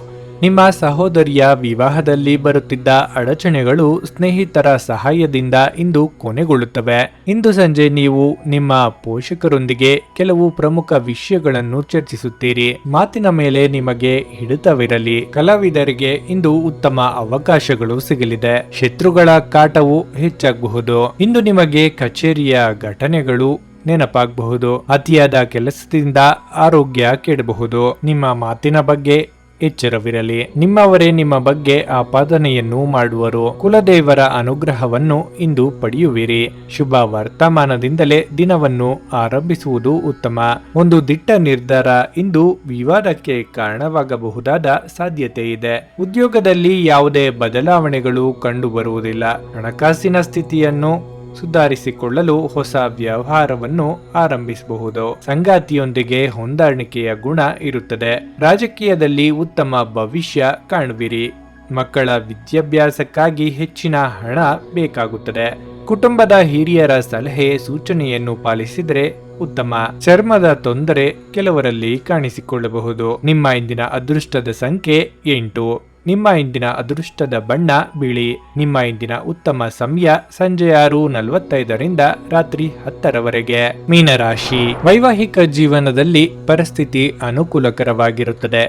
ನಿಮ್ಮ ಸಹೋದರಿಯ ವಿವಾಹದಲ್ಲಿ ಬರುತ್ತಿದ್ದ ಅಡಚಣೆಗಳು ಸ್ನೇಹಿತರ ಸಹಾಯದಿಂದ ಇಂದು ಕೊನೆಗೊಳ್ಳುತ್ತವೆ. ಇಂದು ಸಂಜೆ ನೀವು ನಿಮ್ಮ ಪೋಷಕರೊಂದಿಗೆ ಕೆಲವು ಪ್ರಮುಖ ವಿಷಯಗಳನ್ನು ಚರ್ಚಿಸುತ್ತೀರಿ. ಮಾತಿನ ಮೇಲೆ ನಿಮಗೆ ಹಿಡಿತವಿರಲಿ. ಕಲಾವಿದರಿಗೆ ಇಂದು ಉತ್ತಮ ಅವಕಾಶಗಳು ಸಿಗಲಿದೆ. ಶತ್ರುಗಳ ಕಾಟವು ಹೆಚ್ಚಾಗಬಹುದು. ಇಂದು ನಿಮಗೆ ಕಚೇರಿಯ ಘಟನೆಗಳು ನೆನಪಾಗಬಹುದು. ಅತಿಯಾದ ಕೆಲಸದಿಂದ ಆರೋಗ್ಯ ಕೆಡಬಹುದು. ನಿಮ್ಮ ಮಾತಿನ ಬಗ್ಗೆ ಎಚ್ಚರವಿರಲಿ. ನಿಮ್ಮವರೇ ನಿಮ್ಮ ಬಗ್ಗೆ ಆಪಾದನೆಯನ್ನು ಮಾಡುವರು. ಕುಲದೇವರ ಅನುಗ್ರಹವನ್ನು ಇಂದು ಪಡೆಯುವಿರಿ. ಶುಭ ವರ್ತಮಾನದಿಂದಲೇ ದಿನವನ್ನು ಆರಂಭಿಸುವುದು ಉತ್ತಮ. ಒಂದು ದಿಟ್ಟ ನಿರ್ಧಾರ ಇಂದು ವಿವಾದಕ್ಕೆ ಕಾರಣವಾಗಬಹುದಾದ ಸಾಧ್ಯತೆ ಇದೆ. ಉದ್ಯೋಗದಲ್ಲಿ ಯಾವುದೇ ಬದಲಾವಣೆಗಳು ಕಂಡುಬರುವುದಿಲ್ಲ. ಹಣಕಾಸಿನ ಸ್ಥಿತಿಯನ್ನು ಸುಧಾರಿಸಿಕೊಳ್ಳಲು ಹೊಸ ವ್ಯವಹಾರವನ್ನು ಆರಂಭಿಸಬಹುದು. ಸಂಗಾತಿಯೊಂದಿಗೆ ಹೊಂದಾಣಿಕೆಯ ಗುಣ ಇರುತ್ತದೆ. ರಾಜಕೀಯದಲ್ಲಿ ಉತ್ತಮ ಭವಿಷ್ಯ ಕಾಣುವಿರಿ. ಮಕ್ಕಳ ವಿದ್ಯಾಭ್ಯಾಸಕ್ಕಾಗಿ ಹೆಚ್ಚಿನ ಹಣ ಬೇಕಾಗುತ್ತದೆ. ಕುಟುಂಬದ ಹಿರಿಯರ ಸಲಹೆ ಸೂಚನೆಯನ್ನು ಪಾಲಿಸಿದರೆ ಉತ್ತಮ. ಚರ್ಮದ ತೊಂದರೆ ಕೆಲವರಲ್ಲಿ ಕಾಣಿಸಿಕೊಳ್ಳಬಹುದು. ನಿಮ್ಮ ಇಂದಿನ ಅದೃಷ್ಟದ ಸಂಖ್ಯೆ 8. ನಿಮ್ಮ ಇಂದಿನ ಅದೃಷ್ಟದ ಬಣ್ಣ ಬಿಳಿ. ನಿಮ್ಮ ಇಂದಿನ ಉತ್ತಮ ಸಮಯ ಸಂಜೆ 6:45 ರಾತ್ರಿ 10 ಮೀನರಾಶಿ. ವೈವಾಹಿಕ ಜೀವನದಲ್ಲಿ ಪರಿಸ್ಥಿತಿ ಅನುಕೂಲಕರವಾಗಿರುತ್ತದೆ.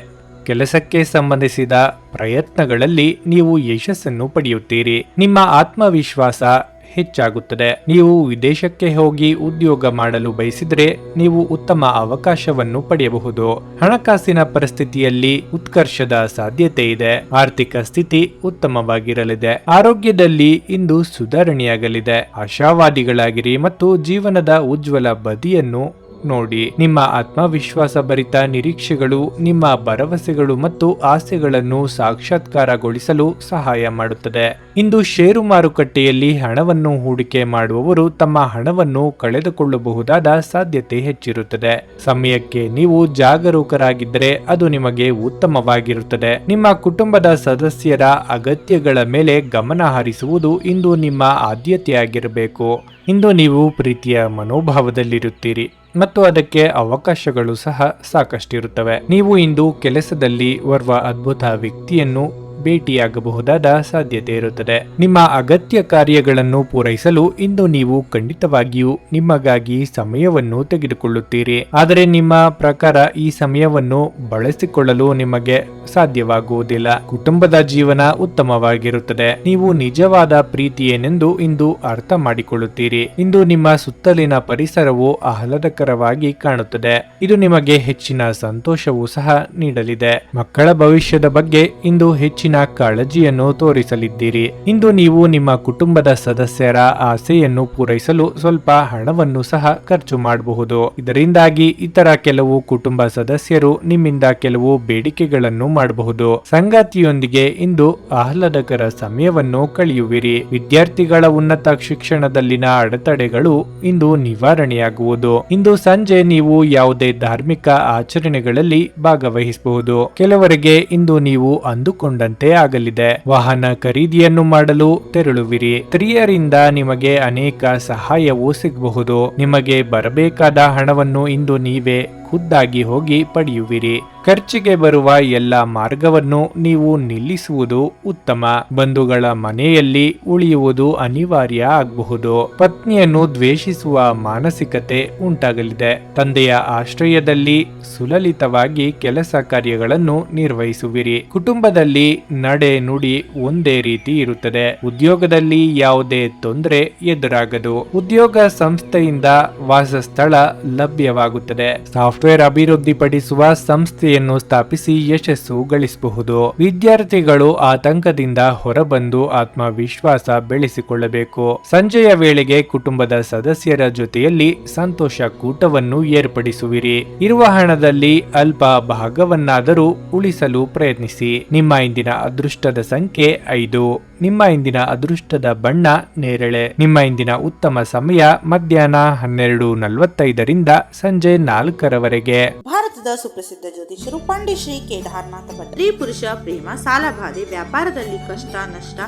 ಕೆಲಸಕ್ಕೆ ಸಂಬಂಧಿಸಿದ ಪ್ರಯತ್ನಗಳಲ್ಲಿ ನೀವು ಯಶಸ್ಸನ್ನು ಪಡೆಯುತ್ತೀರಿ. ನಿಮ್ಮ ಆತ್ಮವಿಶ್ವಾಸ ಹೆಚ್ಚಾಗುತ್ತದೆ. ನೀವು ವಿದೇಶಕ್ಕೆ ಹೋಗಿ ಉದ್ಯೋಗ ಮಾಡಲು ಬಯಸಿದರೆ ನೀವು ಉತ್ತಮ ಅವಕಾಶವನ್ನು ಪಡೆಯಬಹುದು. ಹಣಕಾಸಿನ ಪರಿಸ್ಥಿತಿಯಲ್ಲಿ ಉತ್ಕರ್ಷದ ಸಾಧ್ಯತೆ ಇದೆ. ಆರ್ಥಿಕ ಸ್ಥಿತಿ ಉತ್ತಮವಾಗಿರಲಿದೆ. ಆರೋಗ್ಯದಲ್ಲಿ ಇಂದು ಸುಧಾರಣೆಯಾಗಲಿದೆ. ಆಶಾವಾದಿಗಳಾಗಿರಿ ಮತ್ತು ಜೀವನದ ಉಜ್ವಲ ಬದಿಯನ್ನು ನೋಡಿ. ನಿಮ್ಮ ಆತ್ಮವಿಶ್ವಾಸ ಭರಿತ ನಿರೀಕ್ಷೆಗಳು ನಿಮ್ಮ ಭರವಸೆಗಳು ಮತ್ತು ಆಸೆಗಳನ್ನು ಸಾಕ್ಷಾತ್ಕಾರಗೊಳಿಸಲು ಸಹಾಯ ಮಾಡುತ್ತದೆ. ಇಂದು ಷೇರು ಮಾರುಕಟ್ಟೆಯಲ್ಲಿ ಹಣವನ್ನು ಹೂಡಿಕೆ ಮಾಡುವವರು ತಮ್ಮ ಹಣವನ್ನು ಕಳೆದುಕೊಳ್ಳಬಹುದಾದ ಸಾಧ್ಯತೆ ಹೆಚ್ಚಿರುತ್ತದೆ. ಸಮಯಕ್ಕೆ ನೀವು ಜಾಗರೂಕರಾಗಿದ್ದರೆ ಅದು ನಿಮಗೆ ಉತ್ತಮವಾಗಿರುತ್ತದೆ. ನಿಮ್ಮ ಕುಟುಂಬದ ಸದಸ್ಯರ ಅಗತ್ಯಗಳ ಮೇಲೆ ಗಮನ ಹರಿಸುವುದು ಇಂದು ನಿಮ್ಮ ಆದ್ಯತೆಯಾಗಿರಬೇಕು. ಇಂದು ನೀವು ಪ್ರೀತಿಯ ಮನೋಭಾವದಲ್ಲಿರುತ್ತೀರಿ ಮತ್ತು ಅದಕ್ಕೆ ಅವಕಾಶಗಳು ಸಹ ಸಾಕಷ್ಟಿರುತ್ತವೆ. ನೀವು ಇಂದು ಕೆಲಸದಲ್ಲಿ ಓರ್ವ ಅದ್ಭುತ ವ್ಯಕ್ತಿಯನ್ನು ಭೇಟಿಯಾಗಬಹುದಾದ ಸಾಧ್ಯತೆ ಇರುತ್ತದೆ. ನಿಮ್ಮ ಅಗತ್ಯ ಕಾರ್ಯಗಳನ್ನು ಪೂರೈಸಲು ಇಂದು ನೀವು ಖಂಡಿತವಾಗಿಯೂ ನಿಮಗಾಗಿ ಸಮಯವನ್ನು ತೆಗೆದುಕೊಳ್ಳುತ್ತೀರಿ. ಆದರೆ ನಿಮ್ಮ ಪ್ರಕಾರ ಈ ಸಮಯವನ್ನು ಬಳಸಿಕೊಳ್ಳಲು ನಿಮಗೆ ಸಾಧ್ಯವಾಗುವುದಿಲ್ಲ. ಕುಟುಂಬದ ಜೀವನ ಉತ್ತಮವಾಗಿರುತ್ತದೆ. ನೀವು ನಿಜವಾದ ಪ್ರೀತಿ ಏನೆಂದು ಇಂದು ಅರ್ಥ ಮಾಡಿಕೊಳ್ಳುತ್ತೀರಿ. ಇಂದು ನಿಮ್ಮ ಸುತ್ತಲಿನ ಪರಿಸರವು ಆಹ್ಲಾದಕರವಾಗಿ ಕಾಣುತ್ತದೆ. ಇದು ನಿಮಗೆ ಹೆಚ್ಚಿನ ಸಂತೋಷವೂ ಸಹ ನೀಡಲಿದೆ. ಮಕ್ಕಳ ಭವಿಷ್ಯದ ಬಗ್ಗೆ ಇಂದು ಹೆಚ್ಚಿನ ಕಾಳಜಿಯನ್ನು ತೋರಿಸಲಿದ್ದೀರಿ. ಇಂದು ನೀವು ನಿಮ್ಮ ಕುಟುಂಬದ ಸದಸ್ಯರ ಆಸೆಯನ್ನು ಪೂರೈಸಲು ಸ್ವಲ್ಪ ಹಣವನ್ನು ಸಹ ಖರ್ಚು ಮಾಡಬಹುದು. ಇದರಿಂದಾಗಿ ಇತರ ಕೆಲವು ಕುಟುಂಬ ಸದಸ್ಯರು ನಿಮ್ಮಿಂದ ಕೆಲವು ಬೇಡಿಕೆಗಳನ್ನು ಮಾಡಬಹುದು. ಸಂಗಾತಿಯೊಂದಿಗೆ ಇಂದು ಆಹ್ಲಾದಕರ ಸಮಯವನ್ನು ಕಳೆಯುವಿರಿ. ವಿದ್ಯಾರ್ಥಿಗಳ ಉನ್ನತ ಶಿಕ್ಷಣದಲ್ಲಿನ ಅಡೆತಡೆಗಳು ಇಂದು ನಿವಾರಣೆಯಾಗುವುದು. ಇಂದು ಸಂಜೆ ನೀವು ಯಾವುದೇ ಧಾರ್ಮಿಕ ಆಚರಣೆಗಳಲ್ಲಿ ಭಾಗವಹಿಸಬಹುದು. ಕೆಲವರಿಗೆ ಇಂದು ನೀವು ಅಂದುಕೊಂಡಂತೆ ಆಗಲಿದೆ. ವಾಹನ ಖರೀದಿಯನ್ನು ಮಾಡಲು ತೆರಳುವಿರಿ. ಸ್ತ್ರೀಯರಿಂದ ನಿಮಗೆ ಅನೇಕ ಸಹಾಯವೂ ಸಿಗಬಹುದು. ನಿಮಗೆ ಬರಬೇಕಾದ ಹಣವನ್ನು ಇಂದು ನೀವೇ ಖುದ್ದಾಗಿ ಹೋಗಿ ಪಡೆಯುವಿರಿ. ಖರ್ಚಿಗೆ ಬರುವ ಎಲ್ಲ ಮಾರ್ಗವನ್ನು ನೀವು ನಿಲ್ಲಿಸುವುದು ಉತ್ತಮ. ಬಂಧುಗಳ ಮನೆಯಲ್ಲಿ ಉಳಿಯುವುದು ಅನಿವಾರ್ಯ ಆಗಬಹುದು. ಪತ್ನಿಯನ್ನು ದ್ವೇಷಿಸುವ ಮಾನಸಿಕತೆ ಉಂಟಾಗಲಿದೆ. ತಂದೆಯ ಆಶ್ರಯದಲ್ಲಿ ಸುಲಲಿತವಾಗಿ ಕೆಲಸ ಕಾರ್ಯಗಳನ್ನು ನಿರ್ವಹಿಸುವಿರಿ. ಕುಟುಂಬದಲ್ಲಿ ನಡೆ ನುಡಿ ಒಂದೇ ರೀತಿ ಇರುತ್ತದೆ. ಉದ್ಯೋಗದಲ್ಲಿ ಯಾವುದೇ ತೊಂದರೆ ಎದುರಾಗದು. ಉದ್ಯೋಗ ಸಂಸ್ಥೆಯಿಂದ ವಾಸಸ್ಥಳ ಲಭ್ಯವಾಗುತ್ತದೆ. ಸಾಫ್ಟ್ ಸಾಫ್ಟ್ವೇರ್ ಅಭಿವೃದ್ಧಿಪಡಿಸುವ ಸಂಸ್ಥೆಯನ್ನು ಸ್ಥಾಪಿಸಿ ಯಶಸ್ಸು ಗಳಿಸಬಹುದು. ವಿದ್ಯಾರ್ಥಿಗಳು ಆತಂಕದಿಂದ ಹೊರಬಂದು ಆತ್ಮವಿಶ್ವಾಸ ಬೆಳೆಸಿಕೊಳ್ಳಬೇಕು. ಸಂಜೆಯ ವೇಳೆಗೆ ಕುಟುಂಬದ ಸದಸ್ಯರ ಜೊತೆಯಲ್ಲಿ ಸಂತೋಷ ಕೂಟವನ್ನು ಏರ್ಪಡಿಸುವಿರಿ. ಇರುವ ಹಣದಲ್ಲಿ ಅಲ್ಪ ಭಾಗವನ್ನಾದರೂ ಉಳಿಸಲು ಪ್ರಯತ್ನಿಸಿ. ನಿಮ್ಮ ಇಂದಿನ ಅದೃಷ್ಟದ ಸಂಖ್ಯೆ 5. ನಿಮ್ಮ ಇಂದಿನ ಅದೃಷ್ಟದ ಬಣ್ಣ ನೇರಳೆ. ನಿಮ್ಮ ಇಂದಿನ ಉತ್ತಮ ಸಮಯ ಮಧ್ಯಾಹ್ನ 12:45 ಸಂಜೆ 4 ಭಾರತದ ಸುಪ್ರಸಿದ್ಧ ಜ್ಯೋತಿಷರು ಪಂಡಿತ್ ಶ್ರೀ ಕೇದಾರನಾಥ ಭಟ್. ಸ್ತ್ರೀ ಪುರುಷ ಪ್ರೇಮ, ಸಾಲಬಾಧೆ, ವ್ಯಾಪಾರದಲ್ಲಿ ಕಷ್ಟ ನಷ್ಟ,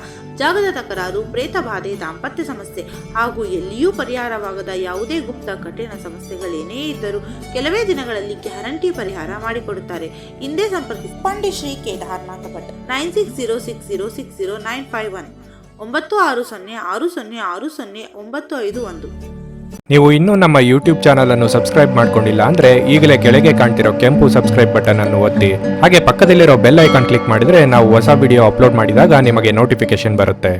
ಜಾಗದ ತಕರಾರು, ಪ್ರೇತ ಬಾಧೆ, ದಾಂಪತ್ಯ ಸಮಸ್ಯೆ ಹಾಗೂ ಎಲ್ಲಿಯೂ ಪರಿಹಾರವಾಗದ ಯಾವುದೇ ಗುಪ್ತ ಕಠಿಣ ಸಮಸ್ಯೆಗಳೇನೇ ಇದ್ದರೂ ಕೆಲವೇ ದಿನಗಳಲ್ಲಿ ಗ್ಯಾರಂಟಿ ಪರಿಹಾರ ಮಾಡಿಕೊಡುತ್ತಾರೆ. ಹಿಂದೆ ಸಂಪರ್ಕಿಸಿ ಪಂಡಿತ್ ಶ್ರೀ ಕೇದಾರನಾಥ ಭಟ್ 9606060951 9606060951. ನೀವು ಇನ್ನೂ ನಮ್ಮ ಯೂಟ್ಯೂಬ್ ಚಾನಲ್ ಅನ್ನು ಸಬ್ಸ್ಕ್ರೈಬ್ ಮಾಡ್ಕೊಂಡಿಲ್ಲ ಅಂದ್ರೆ ಈಗಲೇ ಕೆಳಗೆ ಕಾಣ್ತಿರೋ ಕೆಂಪು ಸಬ್ಸ್ಕ್ರೈಬ್ ಬಟನ್ ಅನ್ನು ಒತ್ತಿ. ಹಾಗೆ ಪಕ್ಕದಲ್ಲಿರೋ ಬೆಲ್ ಐಕಾನ್ ಕ್ಲಿಕ್ ಮಾಡಿದ್ರೆ ನಾವು ಹೊಸ ವಿಡಿಯೋ ಅಪ್ಲೋಡ್ ಮಾಡಿದಾಗ ನಿಮಗೆ ನೋಟಿಫಿಕೇಶನ್ ಬರುತ್ತೆ.